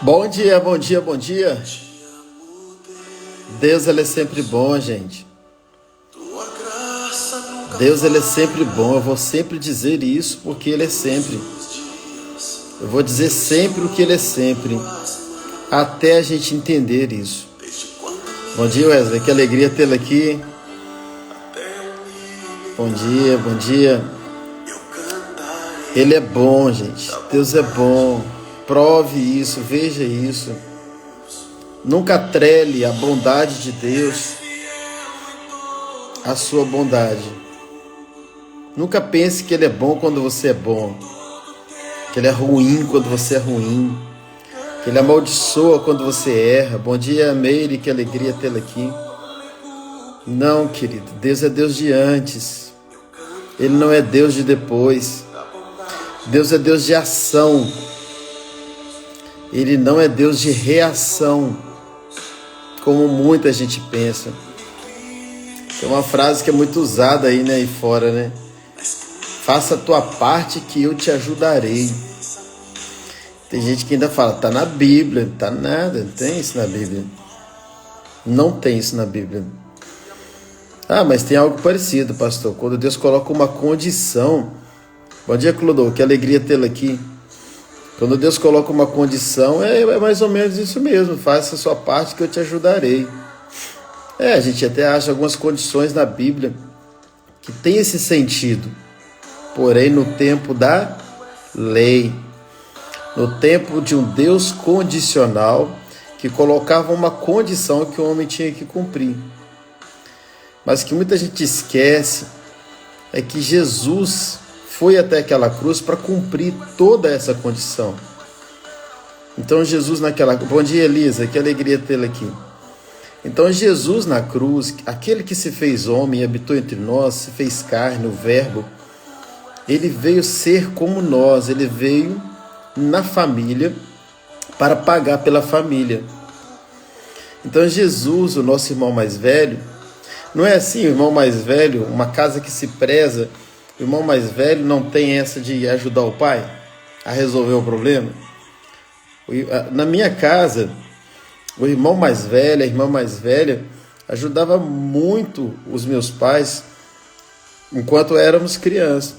Bom dia, bom dia, bom dia. Deus, ele é sempre bom, gente. Deus, ele é sempre bom. Eu vou sempre dizer isso porque ele é sempre. Eu vou dizer sempre o que ele é sempre, até a gente entender isso. Bom dia, Wesley. Que alegria tê-lo aqui. Bom dia, bom dia. Ele é bom, gente. Deus é bom. Prove isso, veja isso. Nunca trele a bondade de Deus, a sua bondade. Nunca pense que ele é bom quando você é bom, que ele é ruim quando você é ruim, que ele amaldiçoa quando você erra. Bom dia, Meire, que alegria tê-la aqui. Não, querido, Deus é Deus de antes, ele não é Deus de depois. Deus é Deus de ação, ele não é Deus de reação, como muita gente pensa. Tem uma frase que é muito usada aí, né, aí fora, né? Faça a tua parte que eu te ajudarei. Tem gente que ainda fala, tá na Bíblia. Tá nada, não tem isso na Bíblia. Não tem isso na Bíblia. Ah, mas tem algo parecido, pastor. Quando Deus coloca uma condição. Bom dia, Clodô, que alegria tê-la aqui. Quando Deus coloca uma condição, é mais ou menos isso mesmo. Faça a sua parte que eu te ajudarei. A gente até acha algumas condições na Bíblia que tem esse sentido. Porém, no tempo da lei, no tempo de um Deus condicional, que colocava uma condição que o homem tinha que cumprir. Mas que muita gente esquece é que Jesus foi até aquela cruz para cumprir toda essa condição. Então Jesus naquela... Bom dia, Elisa, que alegria tê-la aqui. Então Jesus na cruz, aquele que se fez homem e habitou entre nós, se fez carne, o verbo, ele veio ser como nós, ele veio na família para pagar pela família. Então Jesus, o nosso irmão mais velho, não é assim, o irmão mais velho, uma casa que se preza, o irmão mais velho não tem essa de ajudar o pai a resolver o problema. Na minha casa, o irmão mais velho, a irmã mais velha, ajudava muito os meus pais enquanto éramos crianças.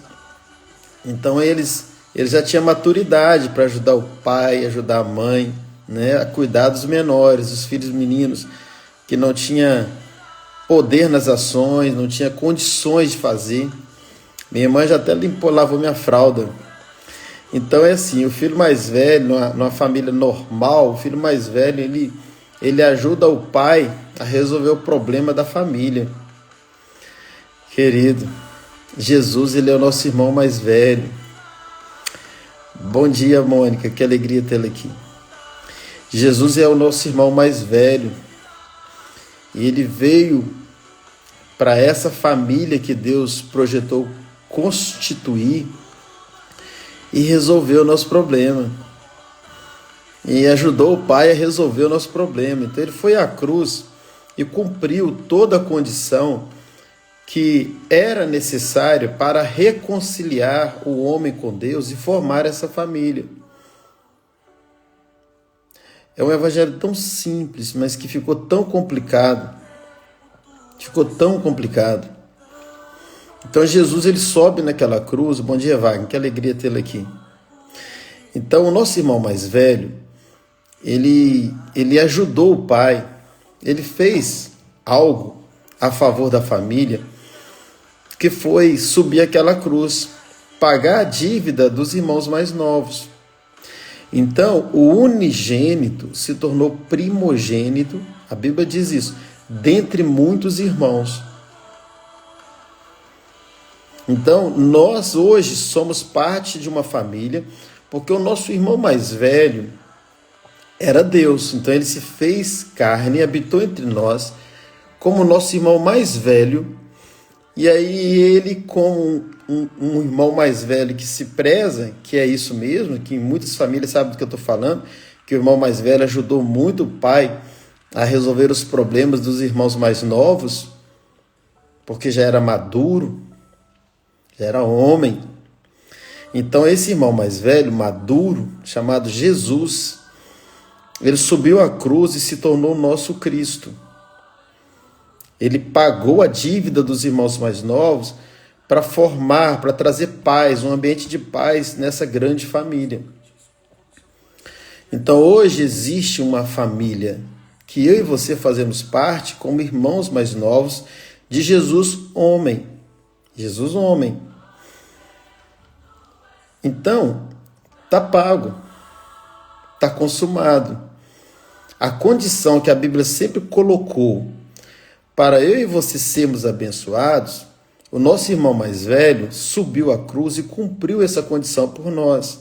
Então eles já tinham maturidade para ajudar o pai, ajudar a mãe, né, a cuidar dos menores, dos filhos meninos, que não tinha poder nas ações, não tinha condições de fazer. Minha irmã já até lavou minha fralda. Então é assim, o filho mais velho, numa família normal, o filho mais velho, ele ajuda o pai a resolver o problema da família. Querido, Jesus, ele é o nosso irmão mais velho. Bom dia, Mônica, que alegria tê-la aqui. Jesus é o nosso irmão mais velho. E ele veio para essa família que Deus projetou constituir e resolver o nosso problema. E ajudou o pai a resolver o nosso problema. Então ele foi à cruz e cumpriu toda a condição que era necessário para reconciliar o homem com Deus e formar essa família. É um evangelho tão simples, mas que ficou tão complicado. Ficou tão complicado. Então Jesus, ele sobe naquela cruz. Bom dia, Wagner, que alegria tê-lo aqui. Então o nosso irmão mais velho, ele ajudou o pai. Ele fez algo a favor da família, que foi subir aquela cruz, pagar a dívida dos irmãos mais novos. Então, o unigênito se tornou primogênito, a Bíblia diz isso, dentre muitos irmãos. Então, nós hoje somos parte de uma família, porque o nosso irmão mais velho era Deus. Então, ele se fez carne e habitou entre nós como nosso irmão mais velho. E aí ele, como um irmão mais velho que se preza, que é isso mesmo, que em muitas famílias sabem do que eu estou falando, que o irmão mais velho ajudou muito o pai a resolver os problemas dos irmãos mais novos, porque já era maduro, já era homem. Então esse irmão mais velho, maduro, chamado Jesus, Ele subiu à cruz e se tornou o nosso Cristo. Ele pagou a dívida dos irmãos mais novos para formar, para trazer paz, um ambiente de paz nessa grande família. Então hoje existe uma família que eu e você fazemos parte como irmãos mais novos de Jesus homem. Jesus homem. Então, está pago, está consumado. A condição que a Bíblia sempre colocou para eu e você sermos abençoados, o nosso irmão mais velho subiu à cruz e cumpriu essa condição por nós.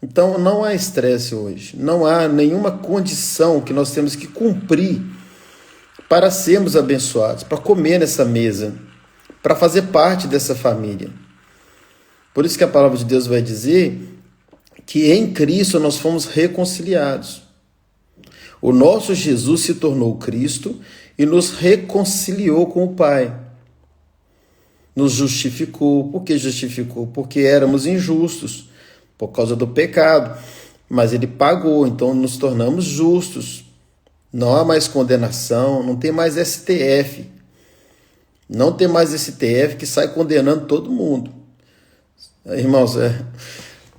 Então não há estresse hoje, não há nenhuma condição que nós temos que cumprir para sermos abençoados, para comer nessa mesa, para fazer parte dessa família. Por isso que a palavra de Deus vai dizer que em Cristo nós fomos reconciliados. O nosso Jesus se tornou Cristo e nos reconciliou com o Pai. Nos justificou. Por que justificou? Porque éramos injustos por causa do pecado. Mas Ele pagou, então nos tornamos justos. Não há mais condenação, não tem mais STF. Não tem mais STF que sai condenando todo mundo. Irmãos,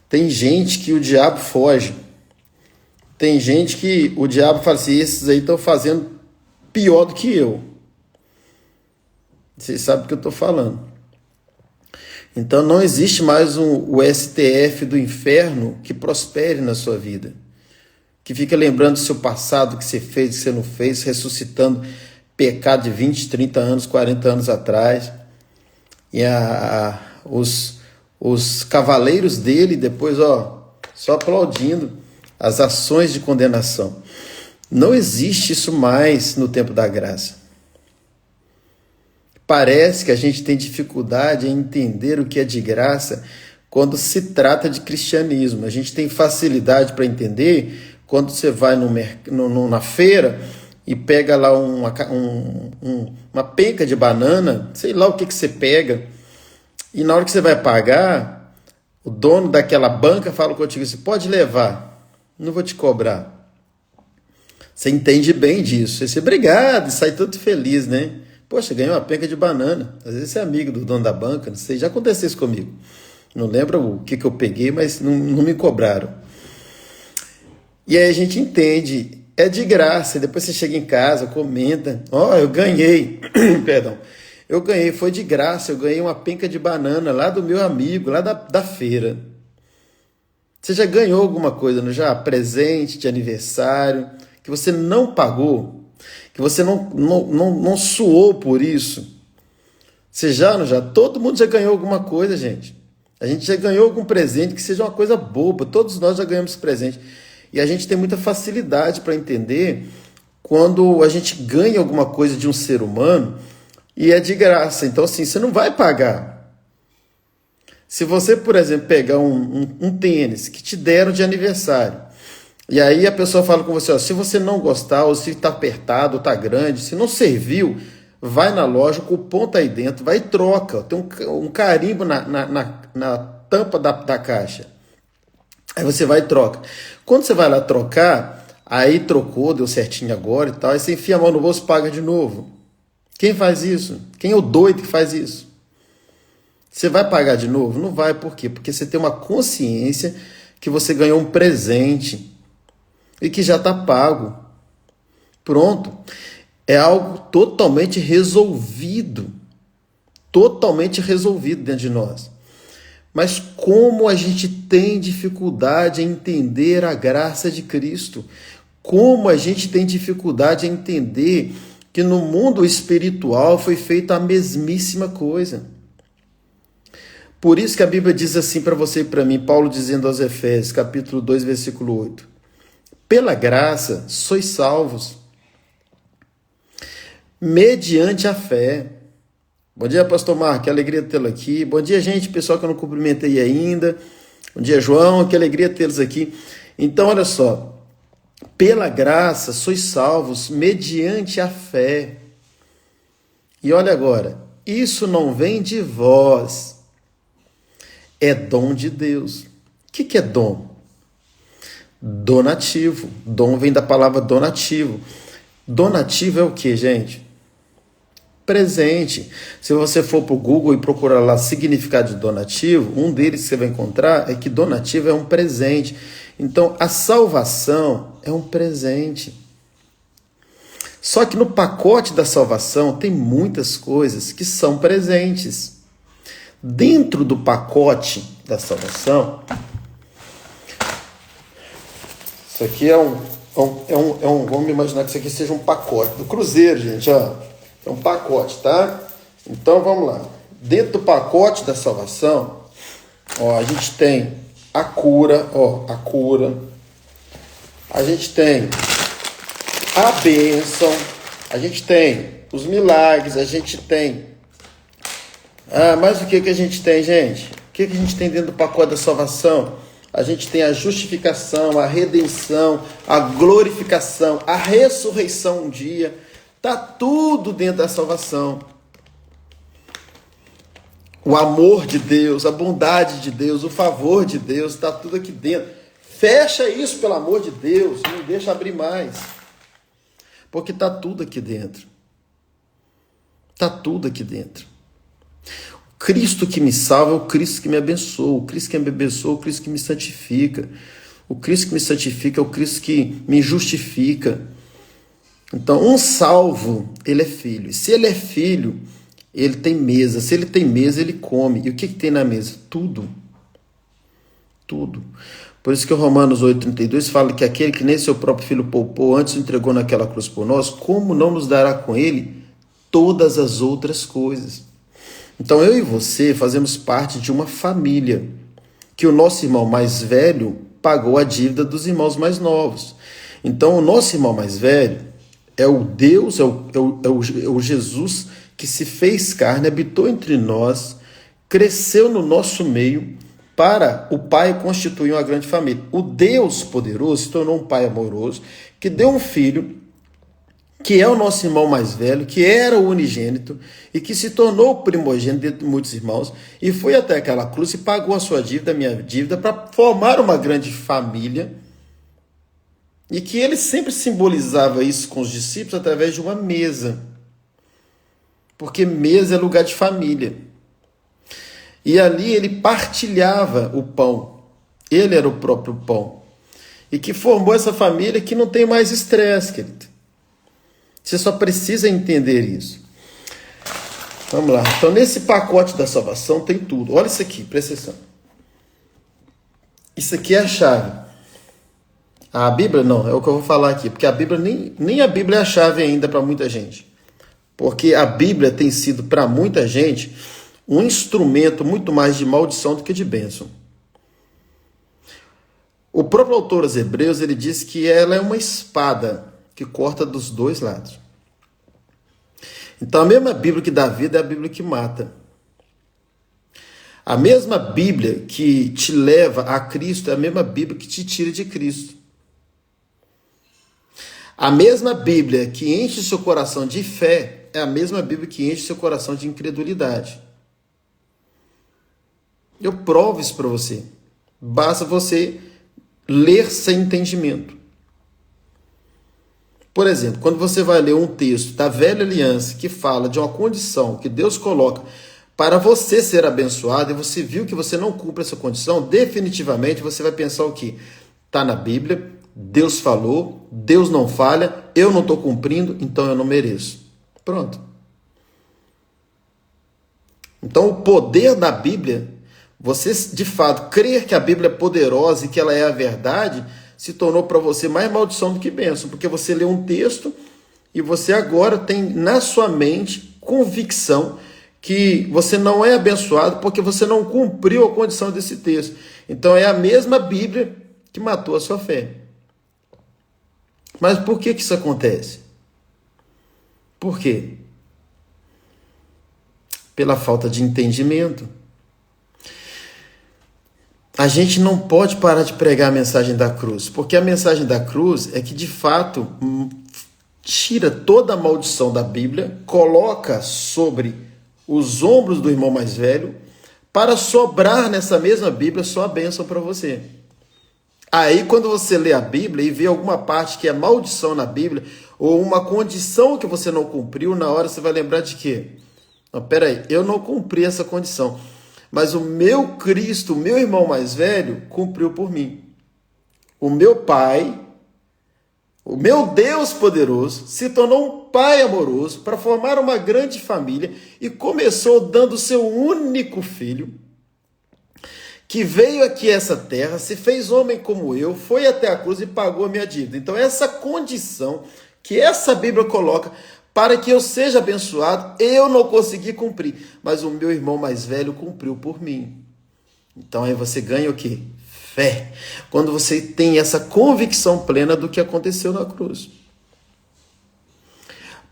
tem gente que o diabo foge. Tem gente que o diabo fala assim, esses aí estão fazendo pior do que eu. Vocês sabem o que eu estou falando. Então não existe mais o STF do inferno que prospere na sua vida. Que fica lembrando do seu passado, que você fez, que você não fez, ressuscitando pecado de 20, 30 anos, 40 anos atrás. E os cavaleiros dele depois, só aplaudindo as ações de condenação. Não existe isso mais no tempo da graça. Parece que a gente tem dificuldade em entender o que é de graça quando se trata de cristianismo. A gente tem facilidade para entender quando você vai na feira e pega lá uma penca de banana, sei lá o que você pega, e na hora que você vai pagar, o dono daquela banca fala contigo, você pode levar, não vou te cobrar. Você entende bem disso, você diz, obrigado, e sai todo feliz, né? Poxa, ganhou uma penca de banana. Às vezes você é amigo do dono da banca, não sei, já aconteceu isso comigo. Não lembro o que eu peguei, mas não me cobraram. E aí a gente entende, é de graça. Depois você chega em casa, comenta, eu ganhei, perdão, eu ganhei, foi de graça, eu ganhei uma penca de banana lá do meu amigo, lá da feira. Você já ganhou alguma coisa, não já? Presente de aniversário, que você não pagou, que você não suou por isso. Você já, não já? Todo mundo já ganhou alguma coisa, gente. A gente já ganhou algum presente que seja uma coisa boba. Todos nós já ganhamos presente. E a gente tem muita facilidade para entender quando a gente ganha alguma coisa de um ser humano e é de graça. Então, assim, você não vai pagar. Se você, por exemplo, pegar um tênis que te deram de aniversário, e aí a pessoa fala com você, se você não gostar, ou se está apertado, ou está grande, se não serviu, vai na loja, o cupom está aí dentro, vai e troca. Tem um carimbo na tampa da caixa. Aí você vai e troca. Quando você vai lá trocar, aí trocou, deu certinho agora e tal, aí você enfia a mão no bolso e paga de novo. Quem faz isso? Quem é o doido que faz isso? Você vai pagar de novo? Não vai, por quê? Porque você tem uma consciência que você ganhou um presente e que já está pago. Pronto. É algo totalmente resolvido. Totalmente resolvido dentro de nós. Mas como a gente tem dificuldade em entender a graça de Cristo? Como a gente tem dificuldade em entender que no mundo espiritual foi feita a mesmíssima coisa? Por isso que a Bíblia diz assim para você e para mim, Paulo dizendo aos Efésios, capítulo 2, versículo 8. Pela graça sois salvos, mediante a fé. Bom dia, pastor Marco, que alegria tê-lo aqui. Bom dia, gente, pessoal que eu não cumprimentei ainda. Bom dia, João, que alegria tê-los aqui. Então, olha só, pela graça sois salvos, mediante a fé. E olha agora, isso não vem de vós, é dom de Deus. O que é dom? donativo. Dom vem da palavra donativo. Donativo é o que, gente? Presente. Se você for para o Google e procurar lá significado de donativo, um deles que você vai encontrar é que donativo é um presente. Então, a salvação é um presente. Só que no pacote da salvação tem muitas coisas que são presentes. Dentro do pacote da salvação, isso aqui vamos imaginar que isso aqui seja um pacote do cruzeiro, gente, ó. É um pacote, tá? Então vamos lá. Dentro do pacote da salvação, ó, a gente tem a cura, ó, a cura. A gente tem a bênção, a gente tem os milagres, a gente tem... mas o que a gente tem, gente? O que a gente tem dentro do pacote da salvação? A gente tem a justificação, a redenção, a glorificação, a ressurreição um dia. Está tudo dentro da salvação. O amor de Deus, a bondade de Deus, o favor de Deus, está tudo aqui dentro. Fecha isso, pelo amor de Deus, não deixa abrir mais. Porque está tudo aqui dentro. Está tudo aqui dentro. O Cristo que me salva é o Cristo que me abençoa. O Cristo que me abençoa é o Cristo que me santifica. O Cristo que me santifica é o Cristo que me justifica. Então, um salvo, ele é filho. E se ele é filho, ele tem mesa. Se ele tem mesa, ele come. E o que tem na mesa? Tudo. Tudo. Por isso que o Romanos 8,32 fala que aquele que nem seu próprio filho poupou, antes o entregou naquela cruz por nós, como não nos dará com ele todas as outras coisas? Então, eu e você fazemos parte de uma família, que o nosso irmão mais velho pagou a dívida dos irmãos mais novos. Então, o nosso irmão mais velho é o Deus, é o Jesus que se fez carne, habitou entre nós, cresceu no nosso meio, para o Pai constituir uma grande família. O Deus poderoso se tornou um Pai amoroso, que deu um filho, que é o nosso irmão mais velho, que era o unigênito, e que se tornou o primogênito de muitos irmãos, e foi até aquela cruz e pagou a sua dívida, a minha dívida, para formar uma grande família. E que ele sempre simbolizava isso com os discípulos através de uma mesa. Porque mesa é lugar de família. E ali ele partilhava o pão. Ele era o próprio pão. E que formou essa família que não tem mais estresse, querido. Você só precisa entender isso. Vamos lá. Então, nesse pacote da salvação tem tudo. Olha isso aqui, presta atenção. Isso aqui é a chave. A Bíblia não, é o que eu vou falar aqui, porque a Bíblia nem a Bíblia é a chave ainda para muita gente. Porque a Bíblia tem sido para muita gente um instrumento muito mais de maldição do que de bênção. O próprio autor aos Hebreus, ele diz que ela é uma espada que corta dos dois lados. Então a mesma Bíblia que dá vida é a Bíblia que mata. A mesma Bíblia que te leva a Cristo é a mesma Bíblia que te tira de Cristo. A mesma Bíblia que enche seu coração de fé é a mesma Bíblia que enche seu coração de incredulidade. Eu provo isso para você. Basta você ler sem entendimento. Por exemplo, quando você vai ler um texto da Velha Aliança que fala de uma condição que Deus coloca para você ser abençoado e você viu que você não cumpre essa condição, definitivamente você vai pensar o quê? Está na Bíblia, Deus falou, Deus não falha, eu não estou cumprindo, então eu não mereço. Pronto. Então o poder da Bíblia, você de fato crer que a Bíblia é poderosa e que ela é a verdade, se tornou para você mais maldição do que bênção, porque você lê um texto e você agora tem na sua mente convicção que você não é abençoado porque você não cumpriu a condição desse texto. Então é a mesma Bíblia que matou a sua fé. Mas por que isso acontece? Por quê? Pela falta de entendimento. A gente não pode parar de pregar a mensagem da cruz, porque a mensagem da cruz é que, de fato, tira toda a maldição da Bíblia, coloca sobre os ombros do irmão mais velho, para sobrar nessa mesma Bíblia só a bênção para você. Aí, quando você lê a Bíblia e vê alguma parte que é maldição na Bíblia, ou uma condição que você não cumpriu, na hora você vai lembrar de quê? Não, peraí, eu não cumpri essa condição, mas o meu Cristo, o meu irmão mais velho, cumpriu por mim. O meu Pai, o meu Deus poderoso, se tornou um Pai amoroso para formar uma grande família e começou dando seu único filho, que veio aqui a essa terra, se fez homem como eu, foi até a cruz e pagou a minha dívida. Então, essa condição que essa Bíblia coloca para que eu seja abençoado, eu não consegui cumprir, mas o meu irmão mais velho cumpriu por mim. Então, aí você ganha o quê? Fé. Quando você tem essa convicção plena do que aconteceu na cruz.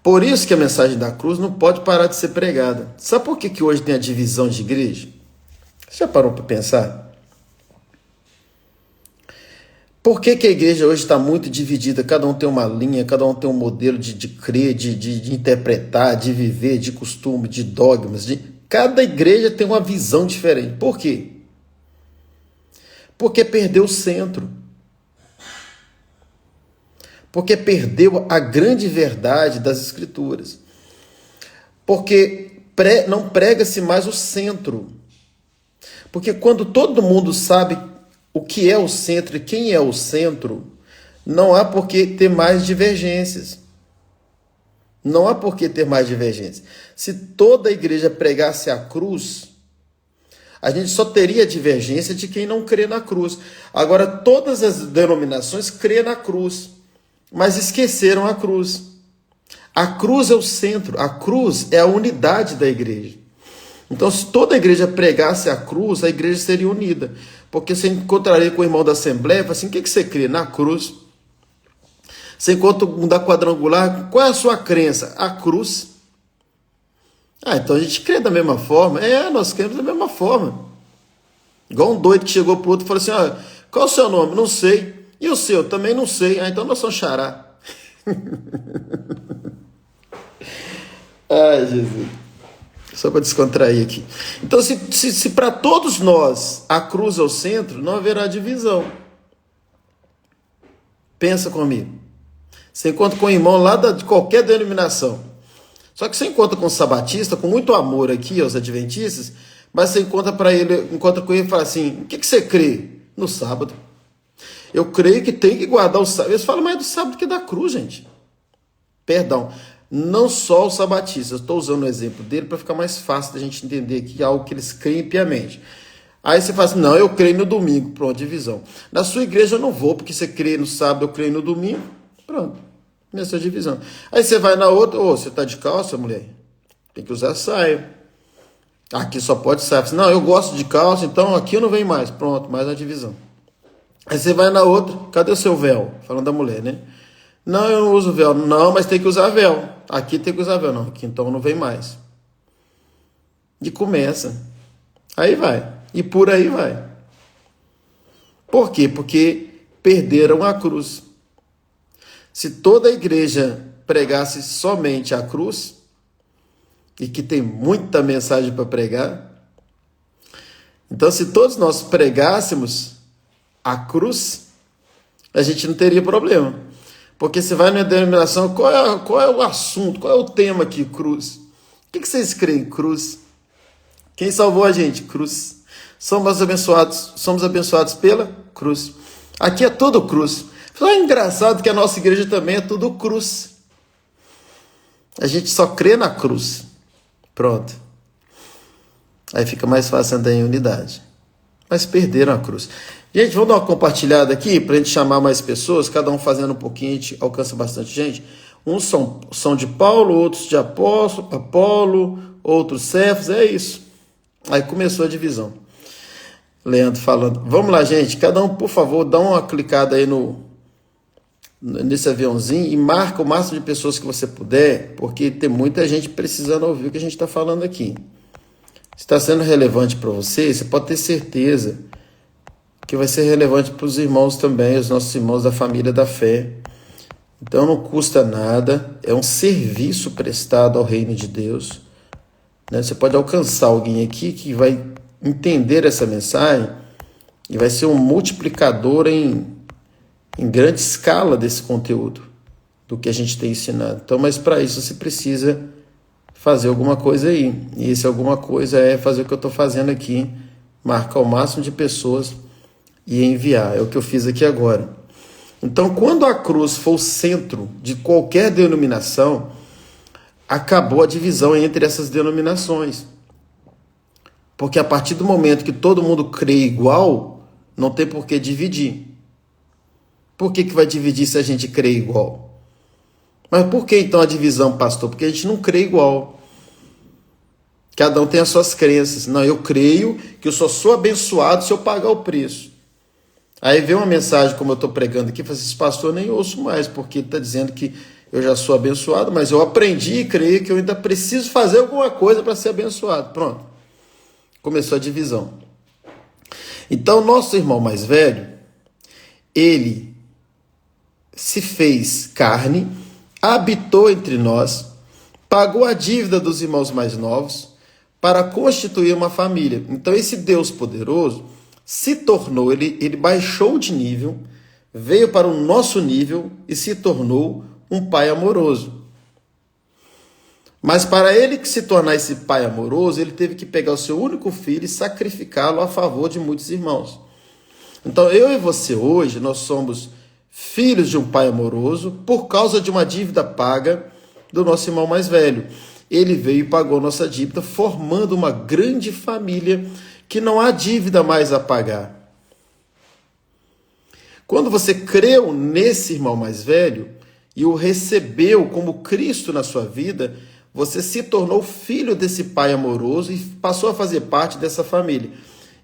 Por isso que a mensagem da cruz não pode parar de ser pregada. Sabe por que hoje tem a divisão de igreja? Você já parou para pensar? Por que a igreja hoje está muito dividida? Cada um tem uma linha, cada um tem um modelo de crer, de interpretar, de viver, de costume, de dogmas. Cada igreja tem uma visão diferente. Por quê? Porque perdeu o centro. Porque perdeu a grande verdade das Escrituras. Porque não prega-se mais o centro. Porque quando todo mundo sabe o que é o centro e quem é o centro, não há por que ter mais divergências. Não há por que ter mais divergências. Se toda a igreja pregasse a cruz, a gente só teria divergência de quem não crê na cruz. Agora, todas as denominações crêem na cruz, mas esqueceram a cruz. A cruz é o centro, a cruz é a unidade da igreja. Então, se toda a igreja pregasse a cruz, a igreja seria unida. Porque você encontraria com o irmão da Assembleia e fala assim, o que você crê? Na cruz. Você encontra um da Quadrangular, qual é a sua crença? A cruz. Então a gente crê da mesma forma. Nós cremos da mesma forma. Igual um doido que chegou para o outro e falou assim, qual é o seu nome? Não sei. E o seu? Também não sei. Então nós somos xará. Ai, Jesus. Só para descontrair aqui. Então, se para todos nós a cruz é o centro, não haverá divisão. Pensa comigo. Você encontra com um irmão lá de qualquer denominação. Só que você encontra com o sabatista, com muito amor aqui aos adventistas, mas você encontra com ele e fala assim, o que você crê? No sábado. Eu creio que tem que guardar o sábado. Eles falam mais do sábado que da cruz, gente. Perdão. Não só os sabatistas, estou usando o exemplo dele para ficar mais fácil da gente entender que é algo que eles creem piamente. Aí você fala assim, não, eu creio no domingo, pronto, divisão. Na sua igreja eu não vou, porque você crê no sábado, eu creio no domingo, pronto, nessa divisão. Aí você vai na outra, você está de calça, mulher? Tem que usar saia. Aqui só pode saia. Não, eu gosto de calça, então aqui eu não venho mais, pronto, mais uma divisão. Aí você vai na outra, cadê o seu véu? Falando da mulher, né? Não, eu não uso véu. Não, mas tem que usar véu. Aqui tem que usar véu. Não, aqui então não vem mais. E começa. Aí vai. E por aí vai. Por quê? Porque perderam a cruz. Se toda a igreja pregasse somente a cruz, e que tem muita mensagem para pregar, então se todos nós pregássemos a cruz, a gente não teria problema. Porque você vai na denominação, qual é o assunto, qual é o tema aqui? Cruz. O que vocês creem? Cruz. Quem salvou a gente? Cruz. Somos abençoados pela cruz. Aqui é tudo cruz. É engraçado que a nossa igreja também é tudo cruz. A gente só crê na cruz. Pronto. Aí fica mais fácil andar em unidade. Mas perderam a cruz. Gente, vamos dar uma compartilhada aqui para a gente chamar mais pessoas, cada um fazendo um pouquinho, a gente alcança bastante gente. Uns são de Paulo, outros de Apolo, outros Cefas, é isso. Aí começou a divisão. Leandro falando. Vamos lá, gente, cada um, por favor, dá uma clicada aí nesse aviãozinho e marca o máximo de pessoas que você puder, porque tem muita gente precisando ouvir o que a gente está falando aqui. Se está sendo relevante para você, você pode ter certeza que vai ser relevante para os irmãos também, os nossos irmãos da família da fé. Então não custa nada, é um serviço prestado ao reino de Deus. Você pode alcançar alguém aqui que vai entender essa mensagem e vai ser um multiplicador em em grande escala desse conteúdo, do que a gente tem ensinado. Então, mas para isso você precisa fazer alguma coisa aí. E esse alguma coisa é fazer o que eu estou fazendo aqui, marcar o máximo de pessoas e enviar. É o que eu fiz aqui agora. Então, quando a cruz for o centro de qualquer denominação, acabou a divisão entre essas denominações. Porque a partir do momento que todo mundo crê igual, não tem por que dividir. Por que vai dividir se a gente crê igual? Mas por que então a divisão, pastor? Porque a gente não crê igual. Cada um tem as suas crenças. Não, eu creio que eu só sou abençoado se eu pagar o preço. Aí vem uma mensagem como eu estou pregando aqui, fala assim, pastor, eu nem ouço mais, porque ele está dizendo que eu já sou abençoado, mas eu aprendi e creio que eu ainda preciso fazer alguma coisa para ser abençoado. Pronto. Começou a divisão. Então, nosso irmão mais velho, ele se fez carne, habitou entre nós, pagou a dívida dos irmãos mais novos para constituir uma família. Então, esse Deus poderoso se tornou, ele baixou de nível, veio para o nosso nível e se tornou um pai amoroso. Mas para ele que se tornar esse pai amoroso, ele teve que pegar o seu único filho e sacrificá-lo a favor de muitos irmãos. Então eu e você hoje, nós somos filhos de um pai amoroso por causa de uma dívida paga do nosso irmão mais velho. Ele veio e pagou nossa dívida, formando uma grande família que não há dívida mais a pagar. Quando você creu nesse irmão mais velho e o recebeu como Cristo na sua vida, você se tornou filho desse pai amoroso e passou a fazer parte dessa família.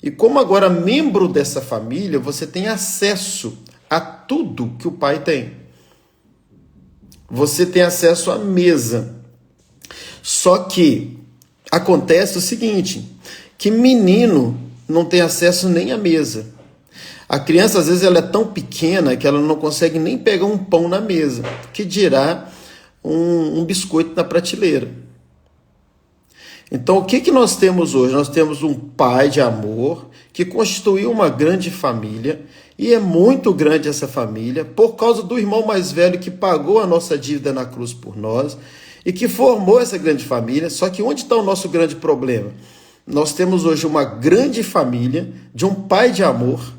E como agora membro dessa família, você tem acesso a tudo que o pai tem. Você tem acesso à mesa. Só que acontece o seguinte, que menino não tem acesso nem à mesa. A criança, às vezes, ela é tão pequena que ela não consegue nem pegar um pão na mesa, que dirá um biscoito na prateleira. Então, o que nós temos hoje? Nós temos um pai de amor que constituiu uma grande família, e é muito grande essa família, por causa do irmão mais velho que pagou a nossa dívida na cruz por nós, e que formou essa grande família. Só que onde está o nosso grande problema? Nós temos hoje uma grande família de um pai de amor.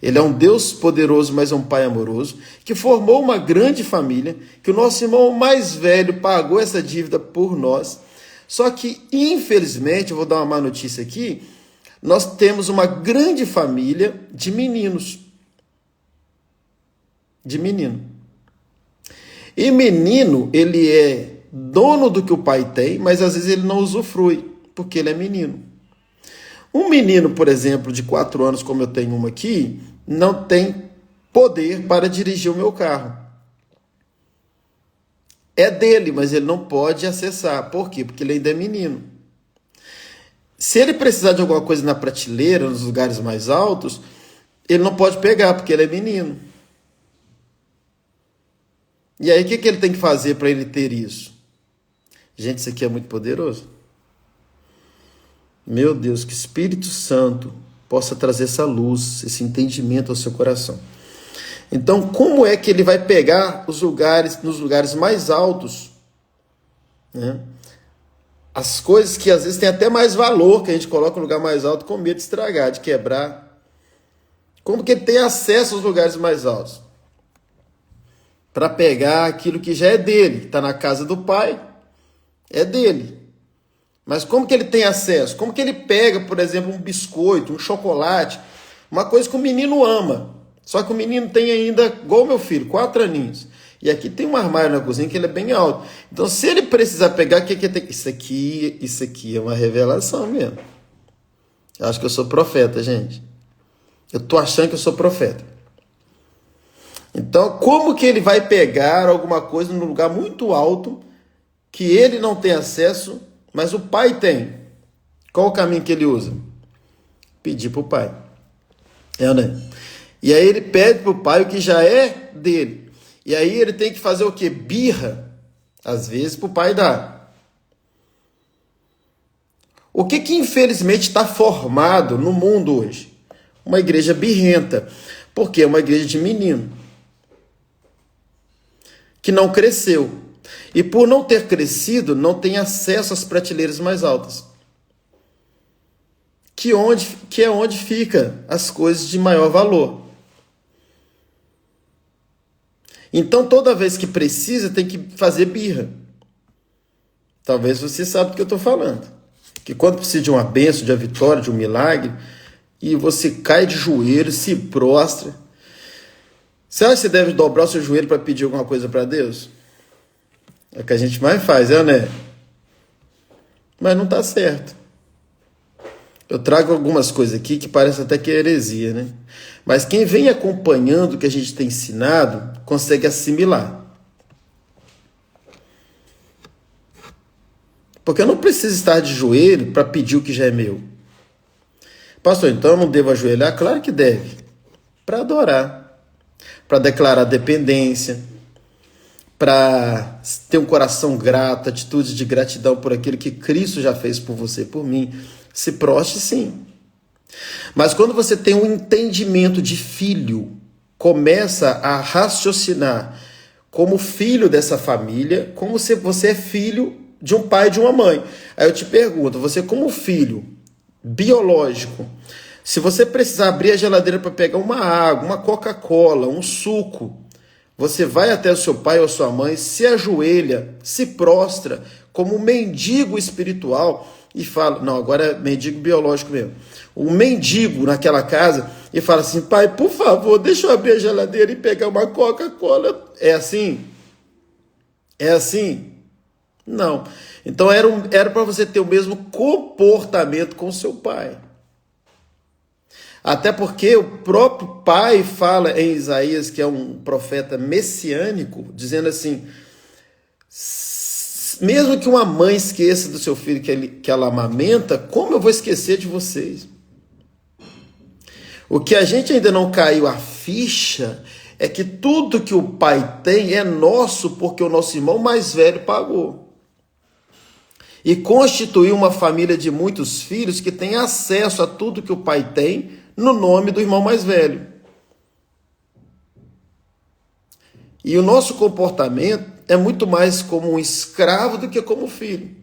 Ele é um Deus poderoso, mas é um pai amoroso, que formou uma grande família, que o nosso irmão mais velho pagou essa dívida por nós. Só que, infelizmente, eu vou dar uma má notícia aqui, nós temos uma grande família de meninos. De menino. E menino, ele é dono do que o pai tem, mas às vezes ele não usufrui, porque ele é menino. Um menino, por exemplo, de 4 anos, como eu tenho uma aqui, não tem poder para dirigir o meu carro. É dele, mas ele não pode acessar. Por quê? Porque ele ainda é menino. Se ele precisar de alguma coisa na prateleira, nos lugares mais altos, ele não pode pegar, porque ele é menino. E aí, o que ele tem que fazer para ele ter isso? Gente, isso aqui é muito poderoso. Meu Deus, que Espírito Santo possa trazer essa luz, esse entendimento ao seu coração. Então, como é que ele vai pegar os lugares, nos lugares mais altos, né? As coisas que às vezes têm até mais valor, que a gente coloca no lugar mais alto com medo de estragar, de quebrar. Como que ele tem acesso aos lugares mais altos? Para pegar aquilo que já é dele, que está na casa do pai, é dele. Mas como que ele tem acesso? Como que ele pega, por exemplo, um biscoito, um chocolate, uma coisa que o menino ama. Só que o menino tem ainda, igual o meu filho, 4 aninhos. E aqui tem um armário na cozinha que ele é bem alto. Então, se ele precisar pegar, o que ele tem? Isso aqui é uma revelação mesmo. Eu acho que eu sou profeta, gente. Eu tô achando que eu sou profeta. Então, como que ele vai pegar alguma coisa num lugar muito alto que ele não tem acesso, mas o pai tem? Qual o caminho que ele usa? Pedir para o pai. Né? E aí ele pede para o pai o que já é dele. E aí ele tem que fazer o quê? Birra, às vezes, para o pai dar. O que infelizmente está formado no mundo hoje? Uma igreja birrenta. Porque é uma igreja de menino. que não cresceu. E por não ter crescido, não tem acesso às prateleiras mais altas. Que é onde fica as coisas de maior valor. Então, toda vez que precisa, tem que fazer birra. Talvez você saiba do que eu estou falando. Que quando precisa de uma bênção, de uma vitória, de um milagre, e você cai de joelho, se prostra. Você acha que você deve dobrar o seu joelho para pedir alguma coisa para Deus? É o que a gente mais faz, né? Mas não está certo. Eu trago algumas coisas aqui que parecem até que é heresia, né? Mas quem vem acompanhando o que a gente tem ensinado, consegue assimilar. Porque eu não preciso estar de joelho para pedir o que já é meu. Pastor, então eu não devo ajoelhar? Claro que deve. Para adorar. Para declarar dependência. Para ter um coração grato, atitudes de gratidão por aquilo que Cristo já fez por você e por mim. Se prostre, sim. Mas quando você tem um entendimento de filho, começa a raciocinar como filho dessa família, como se você é filho de um pai e de uma mãe. Aí eu te pergunto, você como filho biológico, se você precisar abrir a geladeira para pegar uma água, uma Coca-Cola, um suco, você vai até o seu pai ou a sua mãe, se ajoelha, se prostra como um mendigo espiritual e fala, não, agora é mendigo biológico mesmo, um mendigo naquela casa e fala assim, pai, por favor, deixa eu abrir a geladeira e pegar uma Coca-Cola. É assim? É assim? Não. Então era para você ter o mesmo comportamento com seu pai. Até porque o próprio pai fala em Isaías, que é um profeta messiânico, dizendo assim, mesmo que uma mãe esqueça do seu filho que ela amamenta, como eu vou esquecer de vocês? O que a gente ainda não caiu a ficha é que tudo que o pai tem é nosso porque o nosso irmão mais velho pagou. E constituiu uma família de muitos filhos que tem acesso a tudo que o pai tem no nome do irmão mais velho. E o nosso comportamento é muito mais como um escravo do que como filho.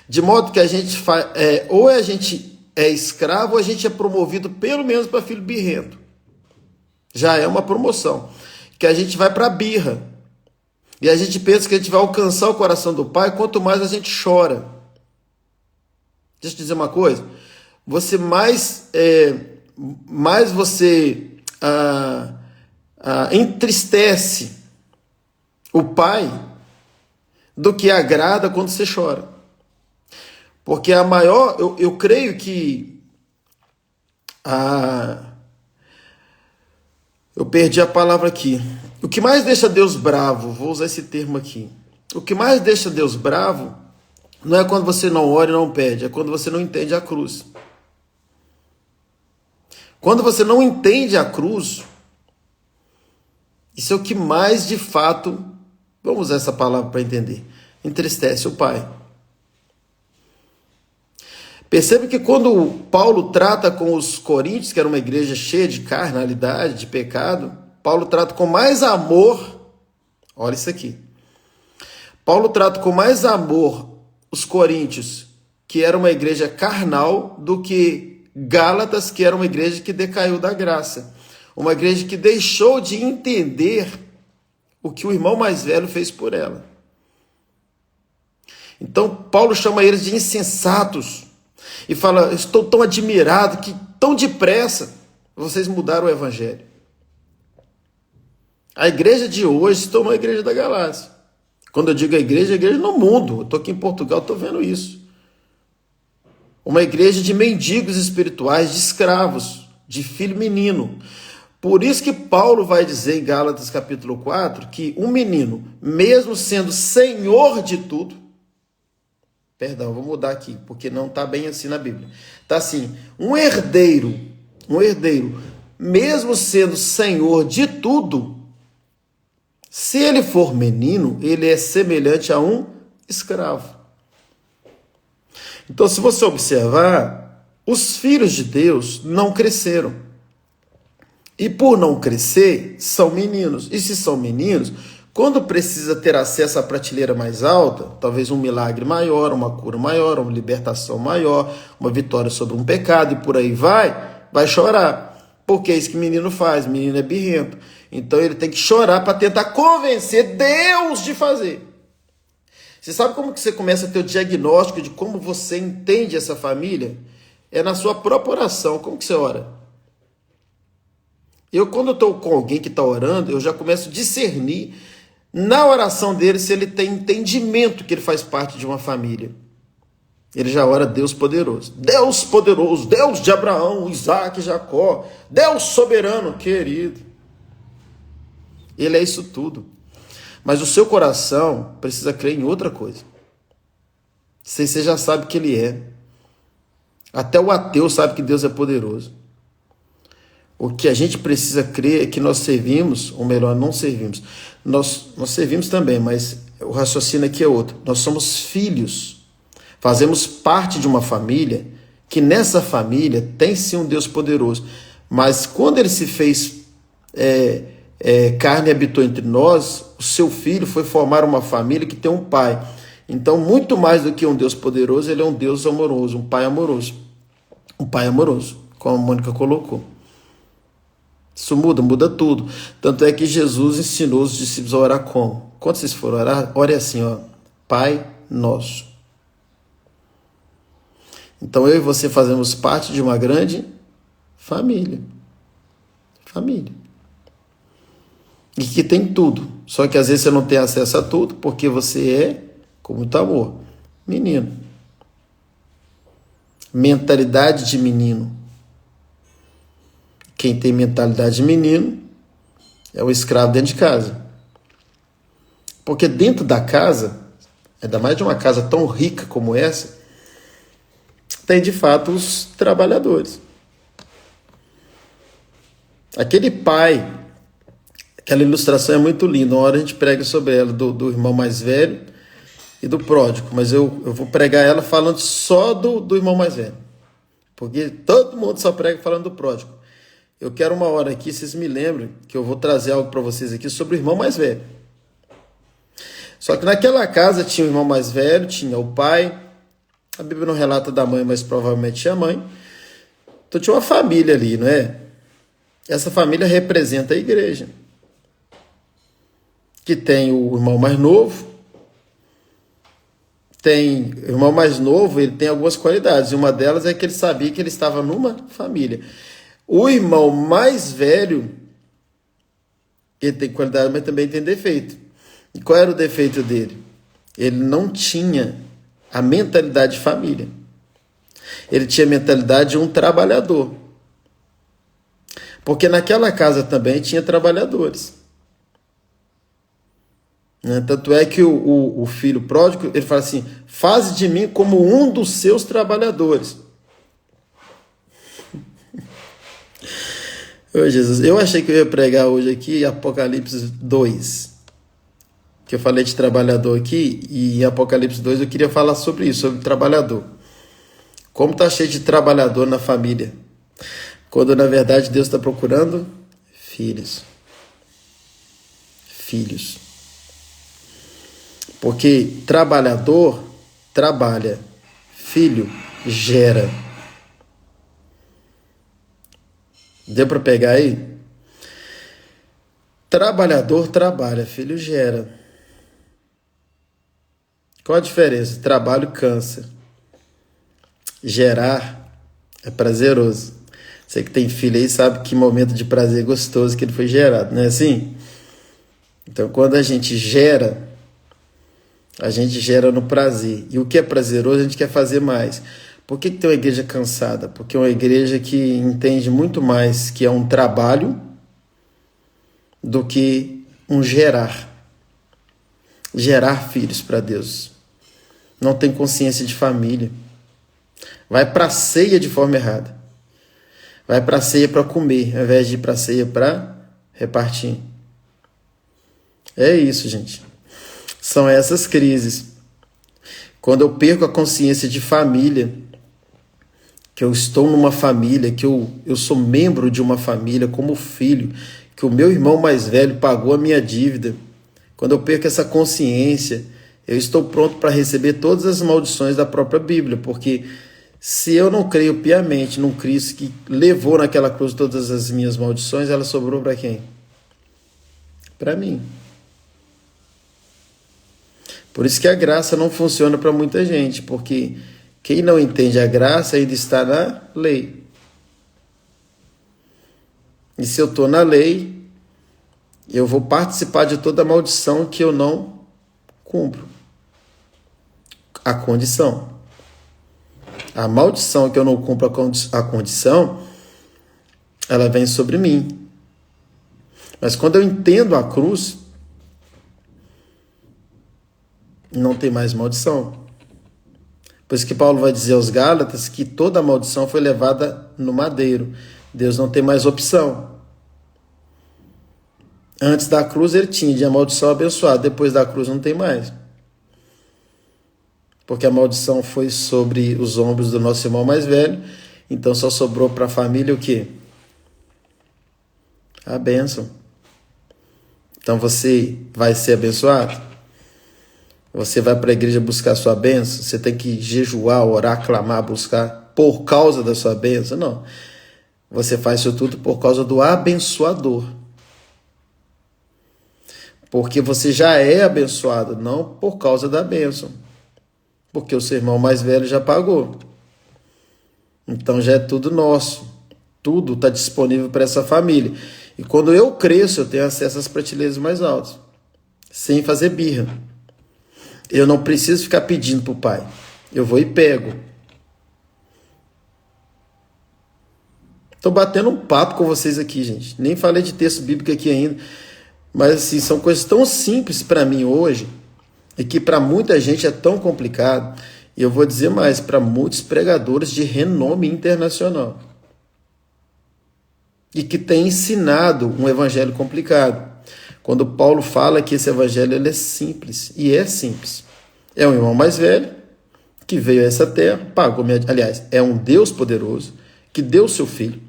De modo que a gente ou a gente é escravo ou a gente é promovido pelo menos para filho birrento. Já é uma promoção. Que a gente vai para a birra. E a gente pensa que a gente vai alcançar o coração do pai, quanto mais a gente chora. Deixa eu te dizer uma coisa. Você mais você entristece o pai do que agrada quando você chora. Porque a maior, eu creio que eu perdi a palavra aqui. O que mais deixa Deus bravo, vou usar esse termo aqui. O que mais deixa Deus bravo não é quando você não ora e não pede, é quando você não entende a cruz. Quando você não entende a cruz, isso é o que mais de fato, vamos usar essa palavra para entender, entristece o pai. Percebe que quando Paulo trata com os coríntios, que era uma igreja cheia de carnalidade, de pecado, Paulo trata com mais amor, olha isso aqui, Paulo trata com mais amor os coríntios, que era uma igreja carnal, do que Gálatas, que era uma igreja que decaiu da graça, uma igreja que deixou de entender o que o irmão mais velho fez por ela. Então Paulo chama eles de insensatos, e fala, estou tão admirado que tão depressa vocês mudaram o evangelho. A igreja de hoje se tornou a igreja da Galácia. Quando eu digo a igreja no mundo. Eu estou aqui em Portugal, estou vendo isso. Uma igreja de mendigos espirituais, de escravos, de filho menino. Por isso que Paulo vai dizer em Gálatas capítulo 4, que um menino, mesmo sendo senhor de tudo, perdão, vou mudar aqui, porque não está bem assim na Bíblia. Está assim, um herdeiro, mesmo sendo senhor de tudo, se ele for menino, ele é semelhante a um escravo. Então, se você observar, os filhos de Deus não cresceram. E por não crescer, são meninos. E se são meninos, Quando precisa ter acesso à prateleira mais alta, talvez um milagre maior, uma cura maior, uma libertação maior, uma vitória sobre um pecado e por aí vai chorar. Porque é isso que menino faz, menino é birrento. Então ele tem que chorar para tentar convencer Deus de fazer. Você sabe como que você começa a ter o diagnóstico de como você entende essa família? É na sua própria oração. Como que você ora? Quando eu estou com alguém que está orando, eu já começo a discernir na oração dele se ele tem entendimento que ele faz parte de uma família. Ele já ora Deus poderoso, Deus de Abraão, Isaac, Jacó, Deus soberano, querido. Ele é isso tudo. Mas o seu coração precisa crer em outra coisa. Você já sabe que ele é. Até o ateu sabe que Deus é poderoso. O que a gente precisa crer é que nós servimos, ou melhor, não servimos. Nós servimos também, mas o raciocínio aqui é outro. Nós somos filhos. Fazemos parte de uma família, que nessa família tem sim um Deus poderoso. Mas quando ele se fez carne e habitou entre nós, o seu filho foi formar uma família que tem um pai. Então, muito mais do que um Deus poderoso, ele é um Deus amoroso, um pai amoroso. Um pai amoroso, como a Mônica colocou. Isso muda tudo. Tanto é que Jesus ensinou os discípulos a orar como? Quando vocês forem orar, ore assim, ó, Pai Nosso. Então eu e você fazemos parte de uma grande família. Família. E que tem tudo. Só que às vezes você não tem acesso a tudo porque você é, com muito amor, menino. Mentalidade de menino. Quem tem mentalidade de menino é o escravo dentro de casa. Porque dentro da casa, ainda mais de uma casa tão rica como essa, tem de fato os trabalhadores. Aquele pai, aquela ilustração é muito linda, uma hora a gente prega sobre ela, do irmão mais velho e do pródigo, mas eu vou pregar ela falando só do irmão mais velho, porque todo mundo só prega falando do pródigo. Eu quero uma hora aqui, vocês me lembrem, que eu vou trazer algo para vocês aqui sobre o irmão mais velho. Só que naquela casa tinha o irmão mais velho, tinha o pai, a Bíblia não relata da mãe, mas provavelmente tinha a mãe. Então tinha uma família ali, não é? Essa família representa a igreja. Que tem o irmão mais novo. O irmão mais novo, ele tem algumas qualidades. E uma delas é que ele sabia que ele estava numa família. O irmão mais velho, ele tem qualidade, mas também tem defeito. E qual era o defeito dele? Ele não tinha a mentalidade de família. Ele tinha a mentalidade de um trabalhador. Porque naquela casa também tinha trabalhadores. Tanto é que o filho pródigo, ele fala assim, faze de mim como um dos seus trabalhadores. Ô Jesus, eu achei que eu ia pregar hoje aqui Apocalipse 2. Que eu falei de trabalhador aqui, e em Apocalipse 2 eu queria falar sobre isso, sobre trabalhador. Como está cheio de trabalhador na família. Quando na verdade Deus está procurando filhos. Filhos. Porque trabalhador trabalha, filho gera. Deu para pegar aí? Trabalhador trabalha, filho gera. Qual a diferença? Trabalho cansa. Gerar é prazeroso. Você que tem filho aí sabe que momento de prazer gostoso que ele foi gerado, não é assim? Então, quando a gente gera no prazer. E o que é prazeroso, a gente quer fazer mais. Por que tem uma igreja cansada? Porque é uma igreja que entende muito mais que é um trabalho do que um gerar. Gerar filhos para Deus. Não tem consciência de família. Vai para a ceia de forma errada. Vai para a ceia para comer, ao invés de ir para a ceia para repartir. É isso, gente. São essas crises. Quando eu perco a consciência de família, que eu estou numa família, que eu sou membro de uma família como filho, que o meu irmão mais velho pagou a minha dívida, quando eu perco essa consciência, eu estou pronto para receber todas as maldições da própria Bíblia, porque se eu não creio piamente num Cristo que levou naquela cruz todas as minhas maldições, ela sobrou para quem? Para mim. Por isso que a graça não funciona para muita gente, porque quem não entende a graça ainda está na lei. E se eu estou na lei, eu vou participar de toda a maldição que eu não cumpro. A condição. A maldição que eu não cumpro a condição, ela vem sobre mim. Mas quando eu entendo a cruz, não tem mais maldição. Por isso que Paulo vai dizer aos Gálatas que toda a maldição foi levada no madeiro. Deus não tem mais opção. Antes da cruz ele tinha de amaldiçoar abençoado. Depois da cruz não tem mais. Porque a maldição foi sobre os ombros do nosso irmão mais velho. Então só sobrou para a família o quê? A bênção. Então você vai ser abençoado? Você vai para a igreja buscar a sua bênção? Você tem que jejuar, orar, clamar, buscar por causa da sua bênção? Não. Você faz isso tudo por causa do abençoador. Porque você já é abençoado, não por causa da bênção. Porque o seu irmão mais velho já pagou. Então já é tudo nosso. Tudo está disponível para essa família. E quando eu cresço, eu tenho acesso às prateleiras mais altas. Sem fazer birra. Eu não preciso ficar pedindo para o pai. Eu vou e pego. Estou batendo um papo com vocês aqui, gente. Nem falei de texto bíblico aqui ainda. Mas assim, são coisas tão simples para mim hoje. E que para muita gente é tão complicado. E eu vou dizer mais, para muitos pregadores de renome internacional. E que têm ensinado um evangelho complicado. Quando Paulo fala que esse evangelho ele é simples, e é simples. É um irmão mais velho, que veio a essa terra, pagou, aliás, é um Deus poderoso, que deu o seu filho,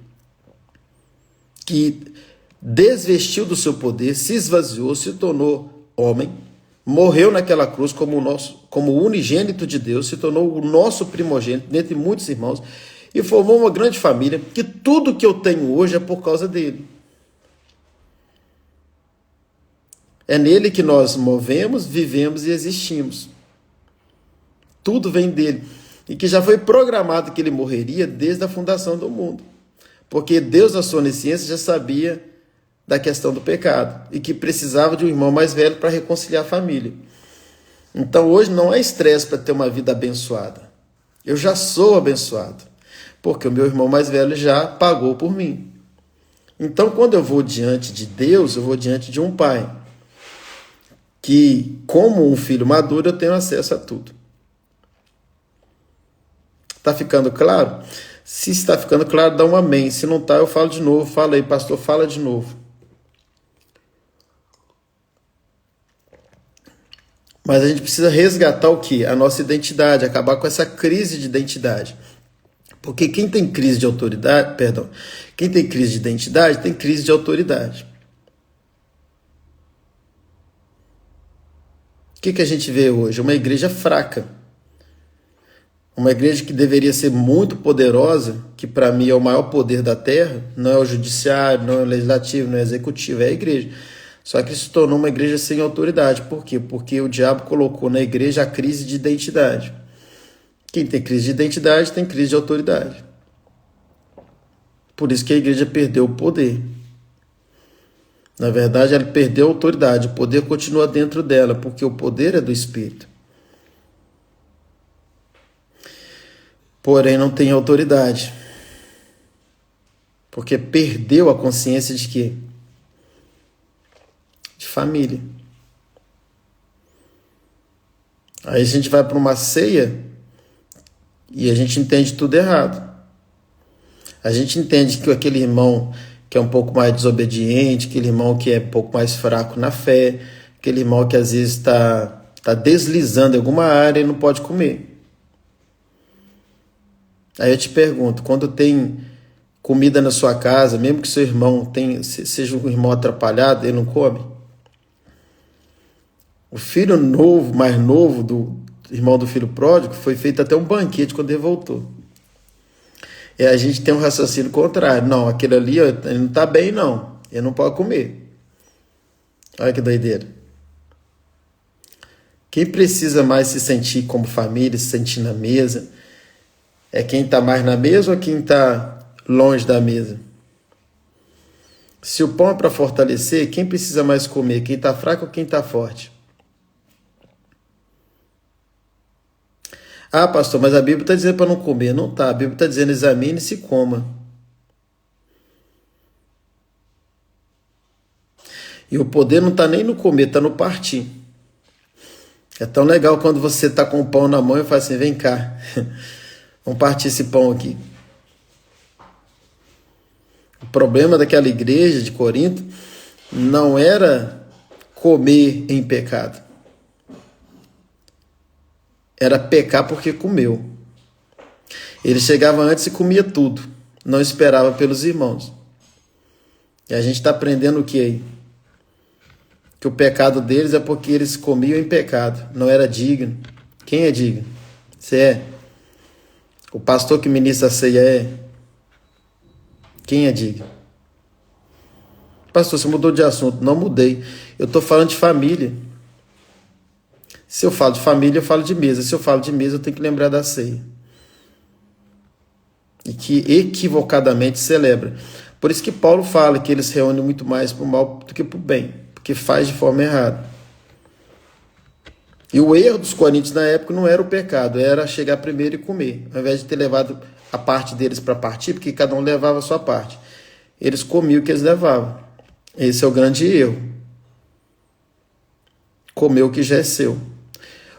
que desvestiu do seu poder, se esvaziou, se tornou homem, morreu naquela cruz como o unigênito de Deus, se tornou o nosso primogênito, dentre muitos irmãos, e formou uma grande família, que tudo que eu tenho hoje é por causa dele. É nele que nós movemos, vivemos e existimos. Tudo vem dele. E que já foi programado que ele morreria desde a fundação do mundo. Porque Deus, na sua onisciência, já sabia da questão do pecado. E que precisava de um irmão mais velho para reconciliar a família. Então hoje não é estresse para ter uma vida abençoada. Eu já sou abençoado. Porque o meu irmão mais velho já pagou por mim. Então quando eu vou diante de Deus, eu vou diante de um pai. Que, como um filho maduro, eu tenho acesso a tudo. Está ficando claro? Se está ficando claro, dá um amém. Se não está, eu falo de novo. Fala aí, pastor, fala de novo. Mas a gente precisa resgatar o quê? A nossa identidade, acabar com essa crise de identidade. Porque quem tem crise de autoridade, quem tem crise de identidade, tem crise de autoridade. O que a gente vê hoje? Uma igreja fraca. Uma igreja que deveria ser muito poderosa, que para mim é o maior poder da terra, não é o judiciário, não é o legislativo, não é o executivo, é a igreja. Só que se tornou uma igreja sem autoridade. Por quê? Porque o diabo colocou na igreja a crise de identidade. Quem tem crise de identidade tem crise de autoridade. Por isso que a igreja perdeu o poder. Na verdade, ela perdeu a autoridade. O poder continua dentro dela, porque o poder é do Espírito. Porém, não tem autoridade. Porque perdeu a consciência de quê? De família. Aí a gente vai para uma ceia e a gente entende tudo errado. A gente entende que aquele irmão que é um pouco mais desobediente, aquele irmão que é um pouco mais fraco na fé, aquele irmão que às vezes está deslizando em alguma área e não pode comer. Aí eu te pergunto, quando tem comida na sua casa, mesmo que seu irmão seja um irmão atrapalhado, ele não come? O filho novo, mais novo do irmão do filho pródigo, foi feito até um banquete quando ele voltou. E a gente tem um raciocínio contrário. Não, aquele ali, ó, ele não está bem, não. Ele não pode comer. Olha que doideira. Quem precisa mais se sentir como família, se sentir na mesa, é quem está mais na mesa ou quem está longe da mesa? Se o pão é para fortalecer, quem precisa mais comer? Quem está fraco ou quem está forte? Ah, pastor, mas a Bíblia está dizendo para não comer. Não está. A Bíblia está dizendo examine e se coma. E o poder não está nem no comer, está no partir. É tão legal quando você está com o pão na mão e fala assim, vem cá, vamos partir esse pão aqui. O problema daquela igreja de Corinto não era comer em pecado. Era pecar porque comeu. Ele chegava antes e comia tudo. Não esperava pelos irmãos. E a gente está aprendendo o que aí? Que o pecado deles é porque eles comiam em pecado. Não era digno. Quem é digno? Você é? O pastor que ministra a ceia é? Quem é digno? Pastor, você mudou de assunto. Não mudei. Eu estou falando de família. Se eu falo de família, eu falo de mesa. Se eu falo de mesa, eu tenho que lembrar da ceia. E que equivocadamente celebra. Por isso que Paulo fala que eles reúnem muito mais para o mal do que para o bem. Porque faz de forma errada. E o erro dos coríntios na época não era o pecado, era chegar primeiro e comer. Ao invés de ter levado a parte deles para partir, porque cada um levava a sua parte. Eles comiam o que eles levavam. Esse é o grande erro. Comer o que já é seu.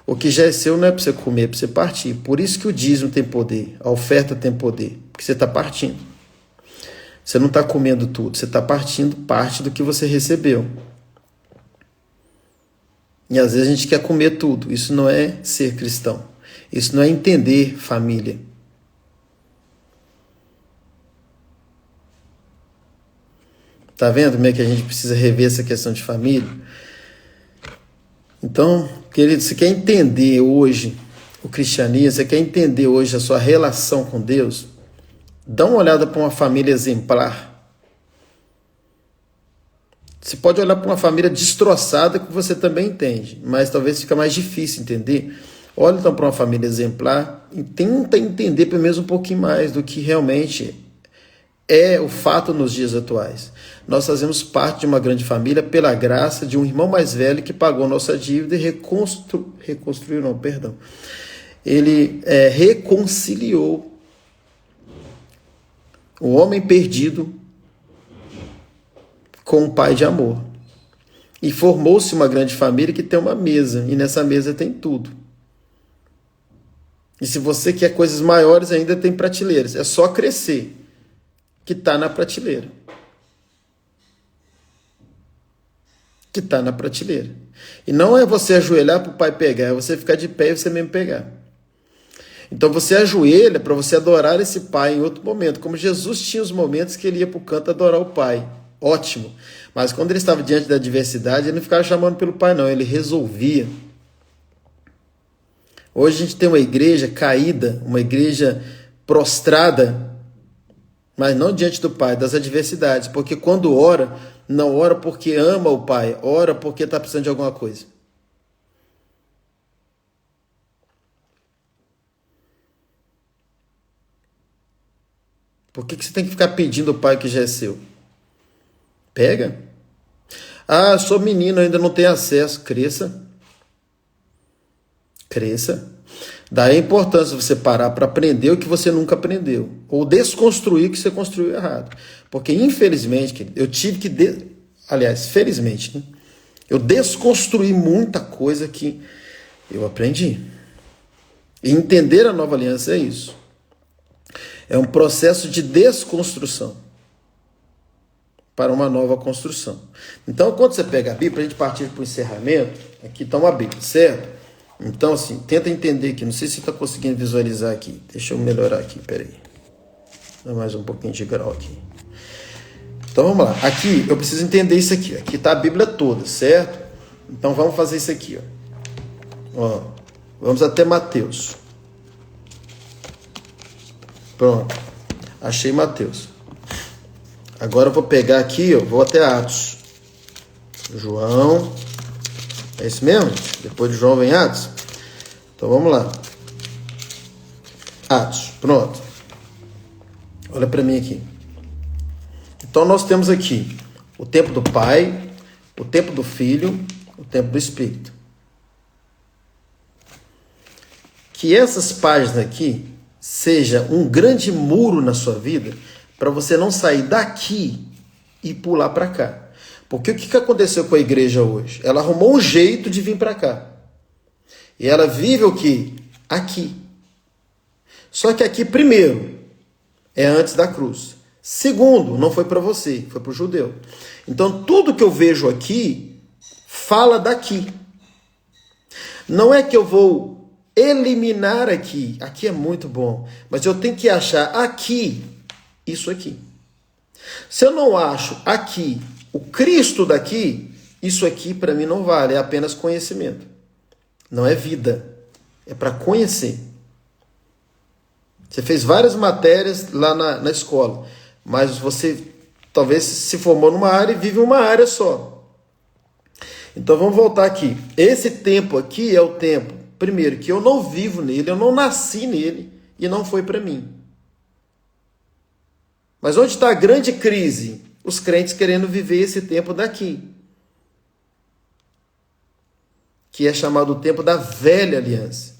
O que já é seu não é para você comer, é para você partir. Por isso que o dízimo tem poder, a oferta tem poder, porque você está partindo. Você não está comendo tudo, você está partindo parte do que você recebeu. E às vezes a gente quer comer tudo. Isso não é ser cristão. Isso não é entender família. Tá vendo como é que a gente precisa rever essa questão de família? Então, querido, você quer entender hoje o cristianismo, você quer entender hoje a sua relação com Deus, dá uma olhada para uma família exemplar. Você pode olhar para uma família destroçada que você também entende, mas talvez fica mais difícil entender. Olha então para uma família exemplar e tenta entender pelo menos um pouquinho mais do que realmente é o fato nos dias atuais. Nós fazemos parte de uma grande família pela graça de um irmão mais velho que pagou nossa dívida e Ele reconciliou o homem perdido com um pai de amor. E formou-se uma grande família que tem uma mesa, e nessa mesa tem tudo. E se você quer coisas maiores, ainda tem prateleiras. É só crescer, que está na prateleira. Que está na prateleira. E não é você ajoelhar para o pai pegar, é você ficar de pé e você mesmo pegar. Então você ajoelha para você adorar esse pai em outro momento, como Jesus tinha os momentos que ele ia para o canto adorar o pai. Ótimo. Mas quando ele estava diante da adversidade, ele não ficava chamando pelo pai, não. Ele resolvia. Hoje a gente tem uma igreja caída, uma igreja prostrada, mas não diante do pai, das adversidades. Porque quando ora, não ora porque ama o pai, ora porque está precisando de alguma coisa. Por que você tem que ficar pedindo ao pai que já é seu? Pega. Ah, sou menino, ainda não tenho acesso. Cresça. Cresça. Daí a importância de você parar para aprender o que você nunca aprendeu. Ou desconstruir o que você construiu errado. Porque, infelizmente, eu tive que... Aliás, felizmente, né? Eu desconstruí muita coisa que eu aprendi. E entender a nova aliança é isso. É um processo de desconstrução para uma nova construção. Então, quando você pega a Bíblia, para a gente partir para o encerramento, aqui está uma Bíblia, certo? Então, assim, tenta entender aqui. Não sei se você está conseguindo visualizar aqui. Deixa eu melhorar aqui, peraí. Dá mais um pouquinho de grau aqui. Então, vamos lá. Aqui, eu preciso entender isso aqui. Aqui está a Bíblia toda, certo? Então vamos fazer isso aqui, ó. Vamos até Mateus. Pronto. Achei Mateus. Agora eu vou pegar aqui, ó, vou até Atos. João. É isso mesmo? Depois de João vem Atos? Então vamos lá. Atos. Pronto. Olha para mim aqui. Então nós temos aqui o tempo do Pai, o tempo do Filho, o tempo do Espírito. Que essas páginas aqui seja um grande muro na sua vida para você não sair daqui e pular para cá. Porque o que aconteceu com a igreja hoje? Ela arrumou um jeito de vir para cá. E ela vive o quê? Aqui. Só que aqui, primeiro, é antes da cruz. Segundo, não foi para você, foi para o judeu. Então, tudo que eu vejo aqui, fala daqui. Não é que eu vou eliminar aqui. Aqui é muito bom. Mas eu tenho que achar aqui, isso aqui. Se eu não acho aqui o Cristo daqui, isso aqui para mim não vale, é apenas conhecimento. Não é vida, é para conhecer. Você fez várias matérias lá na escola, mas você talvez se formou numa área e vive uma área só. Então vamos voltar aqui. Esse tempo aqui é o tempo, primeiro, que eu não vivo nele, eu não nasci nele e não foi para mim. Mas onde está a grande crise? Os crentes querendo viver esse tempo daqui, que é chamado o tempo da velha aliança,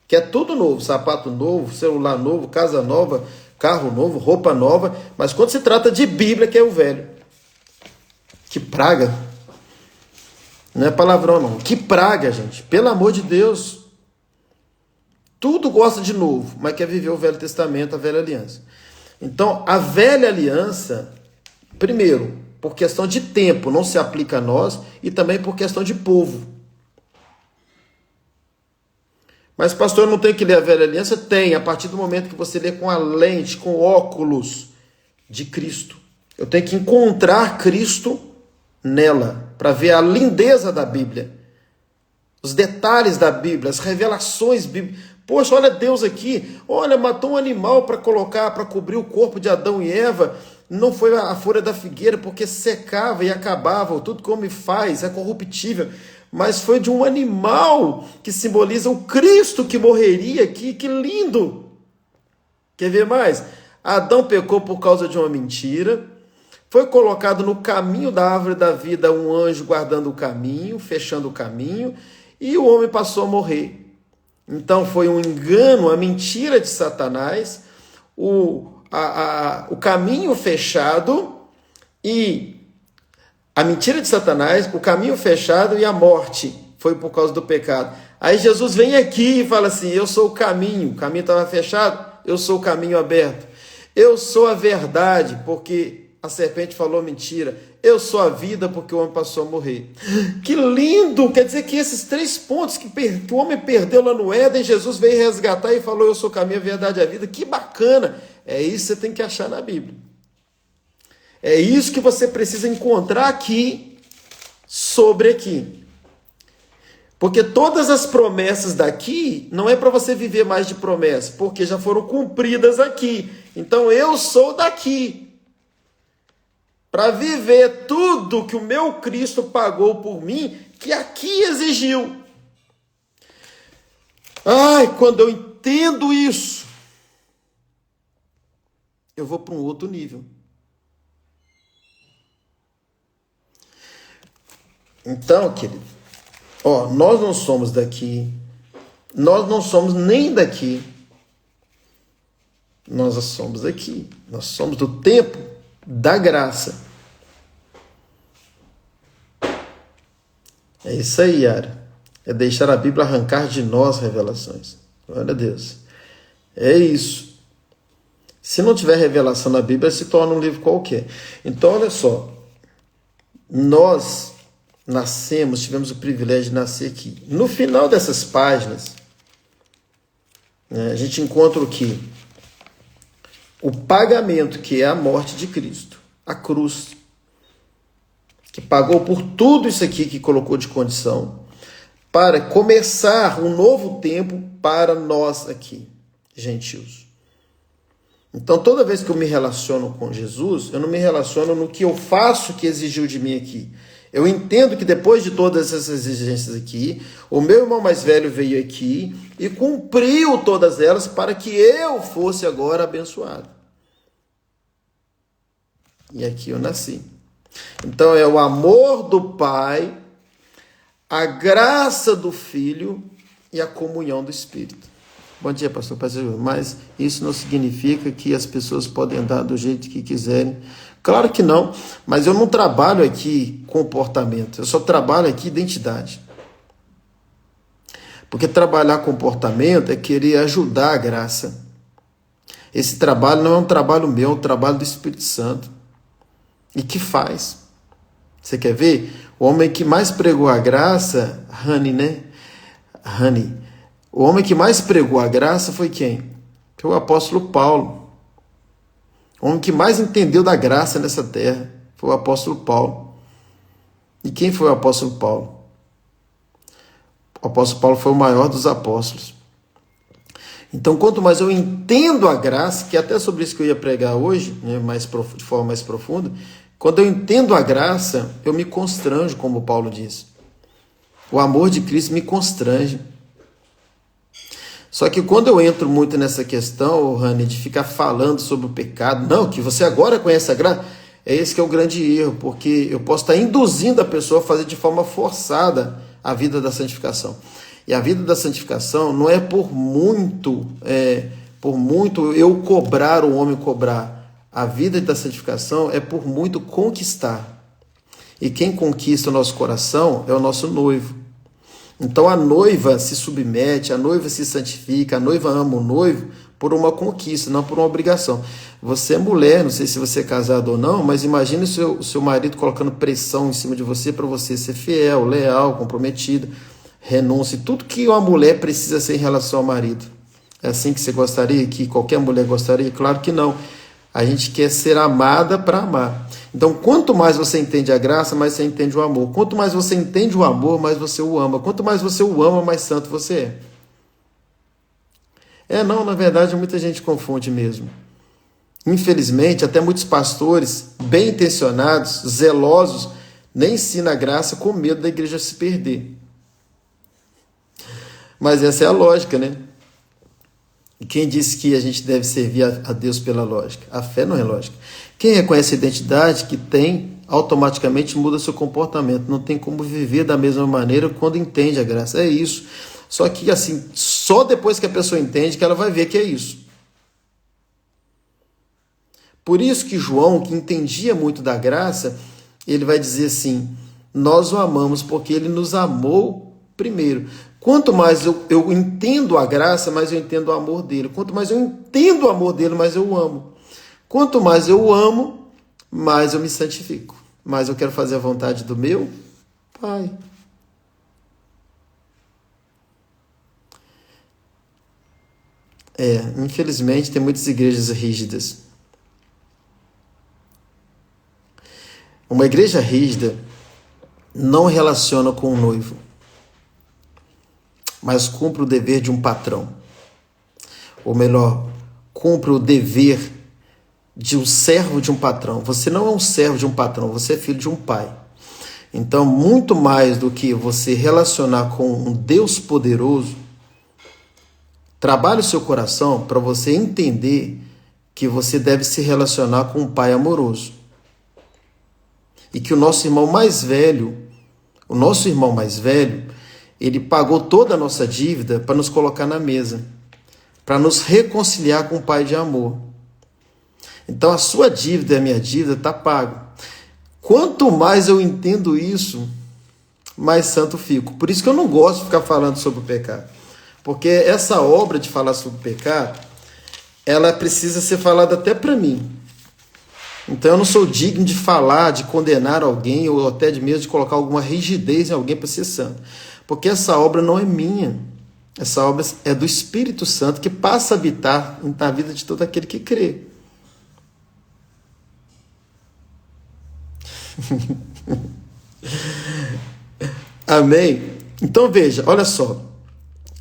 que é tudo novo, sapato novo, celular novo, casa nova, carro novo, roupa nova, mas quando se trata de Bíblia, que é o velho. Que praga! Não é palavrão não, que praga, gente, pelo amor de Deus. Tudo gosta de novo, mas quer viver o Velho Testamento, a velha aliança. Então, a velha aliança, primeiro, por questão de tempo, não se aplica a nós, e também por questão de povo. Mas, pastor, não tem que ler a velha aliança? Tem, a partir do momento que você lê com a lente, com óculos de Cristo. Eu tenho que encontrar Cristo nela, para ver a lindeza da Bíblia, os detalhes da Bíblia, as revelações bíblicas. Poxa, olha Deus aqui, olha, matou um animal para colocar, para cobrir o corpo de Adão e Eva. Não foi a folha da figueira, porque secava e acabava, tudo que o homem faz é corruptível. Mas foi de um animal que simboliza o Cristo que morreria aqui. Que lindo! Quer ver mais? Adão pecou por causa de uma mentira. Foi colocado no caminho da árvore da vida um anjo guardando o caminho, fechando o caminho, e o homem passou a morrer. Então foi um engano, a mentira de Satanás, o caminho fechado e a mentira de Satanás, o caminho fechado e a morte foi por causa do pecado. Aí Jesus vem aqui e fala assim: eu sou o caminho estava fechado, eu sou o caminho aberto. Eu sou a verdade, porque a serpente falou mentira. Eu sou a vida, porque o homem passou a morrer. Que lindo! Quer dizer que esses 3 pontos que o homem perdeu lá no Éden, Jesus veio resgatar e falou: eu sou o caminho, a verdade e a vida. Que bacana! É isso que você tem que achar na Bíblia. É isso que você precisa encontrar aqui, sobre aqui. Porque todas as promessas daqui, não é para você viver mais de promessa, porque já foram cumpridas aqui. Então eu sou daqui, para viver tudo que o meu Cristo pagou por mim, que aqui exigiu. Ai, quando eu entendo isso, eu vou para um outro nível. Então, querido, nós não somos daqui, nós não somos nem daqui, nós somos daqui, nós somos do tempo da graça. É isso aí, Yara. É deixar a Bíblia arrancar de nós revelações. Glória a Deus. É isso. Se não tiver revelação na Bíblia, se torna um livro qualquer. Então, olha só. Nós tivemos o privilégio de nascer aqui. No final dessas páginas, a gente encontra o quê? O pagamento, que é a morte de Cristo. A cruz. Que pagou por tudo isso aqui que colocou de condição, para começar um novo tempo para nós aqui, gentios. Então, toda vez que eu me relaciono com Jesus, eu não me relaciono no que eu faço que exigiu de mim aqui. Eu entendo que depois de todas essas exigências aqui, o meu irmão mais velho veio aqui e cumpriu todas elas para que eu fosse agora abençoado. E aqui eu nasci. Então é o amor do Pai, a graça do Filho e a comunhão do Espírito. Bom dia, pastor. Mas isso não significa que as pessoas podem andar do jeito que quiserem. Claro que não, mas eu não trabalho aqui comportamento, eu só trabalho aqui identidade. Porque trabalhar comportamento é querer ajudar a graça. Esse trabalho não é um trabalho meu, é um trabalho do Espírito Santo. E que faz? Você quer ver? O homem que mais pregou a graça, o homem que mais pregou a graça foi quem? Foi o apóstolo Paulo. O homem que mais entendeu da graça nessa terra foi o apóstolo Paulo. E quem foi o apóstolo Paulo? O apóstolo Paulo foi o maior dos apóstolos. Então, quanto mais eu entendo a graça, que é até sobre isso que eu ia pregar hoje, né, de forma mais profunda, quando eu entendo a graça, eu me constranjo, como Paulo diz. O amor de Cristo me constrange. Só que quando eu entro muito nessa questão, Rani, de ficar falando sobre o pecado, não, que você agora conhece a graça, é esse que é o grande erro, porque eu posso estar induzindo a pessoa a fazer de forma forçada a vida da santificação. E a vida da santificação não é por muito eu cobrar, o homem cobrar. A vida da santificação é por muito conquistar. E quem conquista o nosso coração é o nosso noivo. Então a noiva se submete, a noiva se santifica, a noiva ama o noivo por uma conquista, não por uma obrigação. Você é mulher, não sei se você é casado ou não, mas imagine o seu marido colocando pressão em cima de você para você ser fiel, leal, comprometido, renúncia, tudo que uma mulher precisa ser em relação ao marido. É assim que você gostaria? Que qualquer mulher gostaria? Claro que não. A gente quer ser amada para amar. Então, quanto mais você entende a graça, mais você entende o amor. Quanto mais você entende o amor, mais você o ama. Quanto mais você o ama, mais santo você é. Na verdade, muita gente confunde mesmo. Infelizmente, até muitos pastores, bem intencionados, zelosos, nem ensinam a graça com medo da igreja se perder. Mas essa é a lógica, né? E quem disse que a gente deve servir a Deus pela lógica? A fé não é lógica. Quem reconhece a identidade que tem, automaticamente muda seu comportamento. Não tem como viver da mesma maneira quando entende a graça. É isso. Só que assim, só depois que a pessoa entende que ela vai ver que é isso. Por isso que João, que entendia muito da graça, ele vai dizer assim, nós o amamos porque ele nos amou primeiro. Quanto mais eu entendo a graça, mais eu entendo o amor dele. Quanto mais eu entendo o amor dele, mais eu o amo. Quanto mais eu o amo, mais eu me santifico. Mais eu quero fazer a vontade do meu Pai. Infelizmente tem muitas igrejas rígidas. Uma igreja rígida não relaciona com o noivo, mas cumpre o dever de um patrão. Ou melhor, cumpre o dever de um servo de um patrão. Você não é um servo de um patrão, você é filho de um pai. Então, muito mais do que você relacionar com um Deus poderoso, trabalhe o seu coração para você entender que você deve se relacionar com um pai amoroso. E que o nosso irmão mais velho, ele pagou toda a nossa dívida para nos colocar na mesa, para nos reconciliar com o Pai de amor. Então a sua dívida e a minha dívida está pago. Quanto mais eu entendo isso, mais santo fico. Por isso que eu não gosto de ficar falando sobre o pecado. Porque essa obra de falar sobre o pecado, ela precisa ser falada até para mim. Então eu não sou digno de falar, de condenar alguém, ou até mesmo de colocar alguma rigidez em alguém para ser santo. Porque essa obra não é minha. Essa obra é do Espírito Santo que passa a habitar na vida de todo aquele que crê. Amém? Então veja, olha só,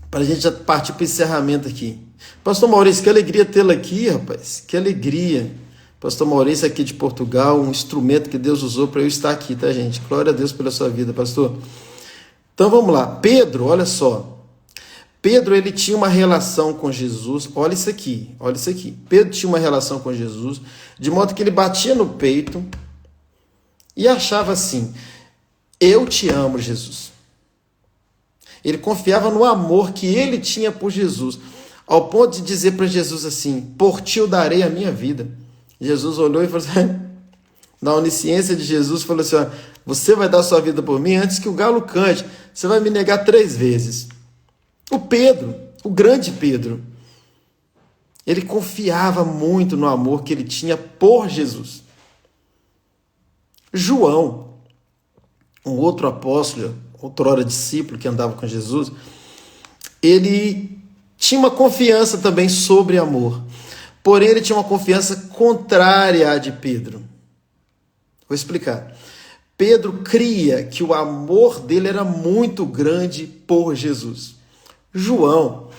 para a gente já partir para o encerramento aqui. Pastor Maurício, que alegria tê-lo aqui, rapaz, que alegria. Pastor Maurício aqui de Portugal, um instrumento que Deus usou para eu estar aqui, tá, gente? Glória a Deus pela sua vida, pastor. Então vamos lá, Pedro, olha só. Pedro, ele tinha uma relação com Jesus, olha isso aqui. Pedro tinha uma relação com Jesus, de modo que ele batia no peito e achava assim: eu te amo, Jesus. Ele confiava no amor que ele tinha por Jesus, ao ponto de dizer para Jesus assim: por ti eu darei a minha vida. Jesus olhou e falou assim, na onisciência de Jesus, falou assim: você vai dar sua vida por mim antes que o galo cante, você vai me negar 3 vezes. O Pedro, o grande Pedro, ele confiava muito no amor que ele tinha por Jesus. João, um outro apóstolo, outrora discípulo que andava com Jesus, ele tinha uma confiança também sobre amor. Porém, ele tinha uma confiança contrária à de Pedro. Vou explicar. Pedro cria que o amor dele era muito grande por Jesus. João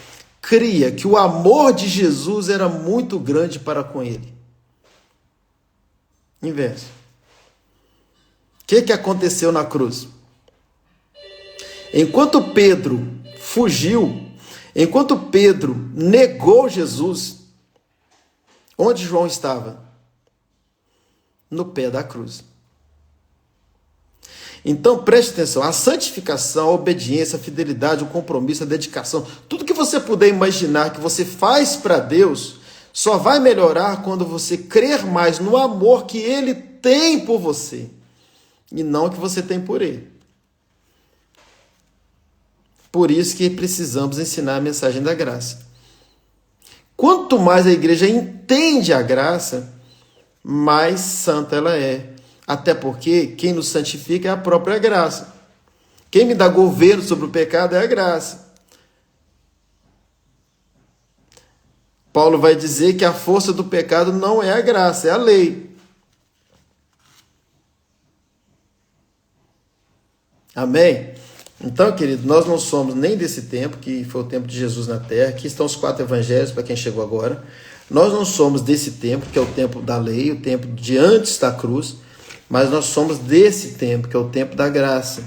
cria que o amor de Jesus era muito grande para com ele. Inverso. O que aconteceu na cruz? Enquanto Pedro fugiu, enquanto Pedro negou Jesus, onde João estava? No pé da cruz. Então preste atenção, a santificação, a obediência, a fidelidade, o compromisso, a dedicação, tudo que você puder imaginar que você faz para Deus, só vai melhorar quando você crer mais no amor que Ele tem por você, e não que você tem por Ele. Por isso que precisamos ensinar a mensagem da graça. Quanto mais a igreja entende a graça, mais santa ela é. Até porque quem nos santifica é a própria graça. Quem me dá governo sobre o pecado é a graça. Paulo vai dizer que a força do pecado não é a graça, é a lei. Amém? Então, querido, nós não somos nem desse tempo, que foi o tempo de Jesus na terra. Aqui estão os 4 evangelhos, para quem chegou agora. Nós não somos desse tempo, que é o tempo da lei, o tempo de antes da cruz. Mas nós somos desse tempo, que é o tempo da graça,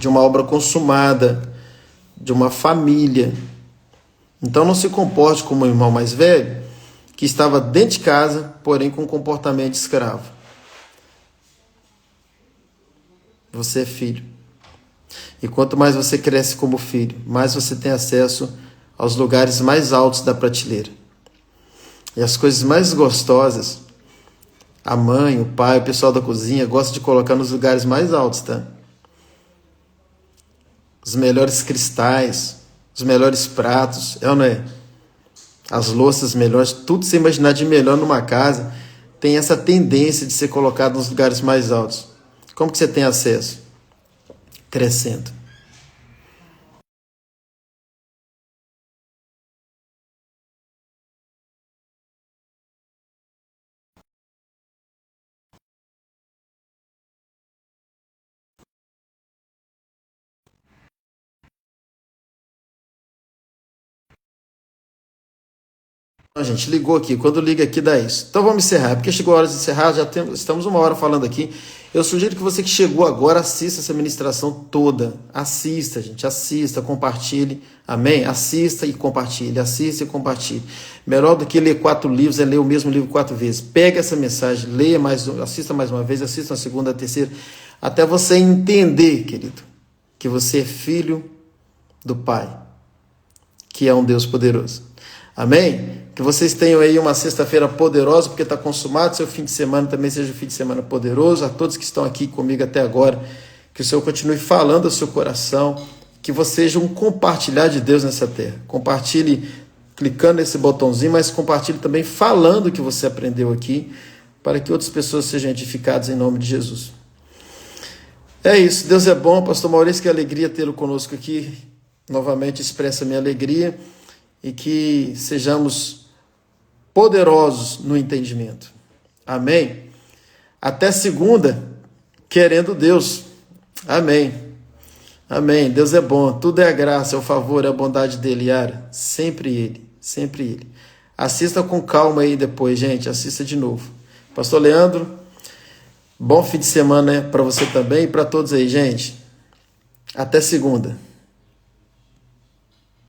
de uma obra consumada, de uma família. Então não se comporte como um irmão mais velho, que estava dentro de casa, porém com um comportamento de escravo. Você é filho. E quanto mais você cresce como filho, mais você tem acesso aos lugares mais altos da prateleira. E as coisas mais gostosas, a mãe, o pai, o pessoal da cozinha gosta de colocar nos lugares mais altos, tá? Os melhores cristais, os melhores pratos, é ou não é? As louças melhores, tudo que você imaginar de melhor numa casa, tem essa tendência de ser colocado nos lugares mais altos. Como que você tem acesso? Crescendo. A gente ligou aqui, quando liga aqui dá isso. Então vamos encerrar, porque chegou a hora de encerrar, estamos 1 hora falando aqui. Eu sugiro que você que chegou agora assista essa ministração toda. Assista, gente, assista, compartilhe. Amém? Assista e compartilhe, assista e compartilhe. Melhor do que ler 4 livros é ler o mesmo livro 4 vezes. Pega essa mensagem, leia mais, assista mais uma vez, assista a segunda, a terceira, até você entender, querido, que você é filho do Pai, que é um Deus poderoso. Amém? Que vocês tenham aí uma sexta-feira poderosa, porque está consumado. Seu fim de semana também seja um fim de semana poderoso. A todos que estão aqui comigo até agora, que o Senhor continue falando ao seu coração, que você seja um compartilhar de Deus nessa terra. Compartilhe clicando nesse botãozinho, mas compartilhe também falando o que você aprendeu aqui, para que outras pessoas sejam edificadas em nome de Jesus. É isso, Deus é bom. Pastor Maurício, que alegria tê-lo conosco aqui. Novamente expressa a minha alegria. E que sejamos poderosos no entendimento. Amém? Até segunda. querendo Deus. Amém. Amém. Deus é bom. Tudo é a graça, é o favor, é a bondade dele, Yara. Sempre ele. Sempre ele. Assista com calma aí depois, gente. Assista de novo. Pastor Leandro, bom fim de semana, né, para você também e para todos aí, gente. Até segunda.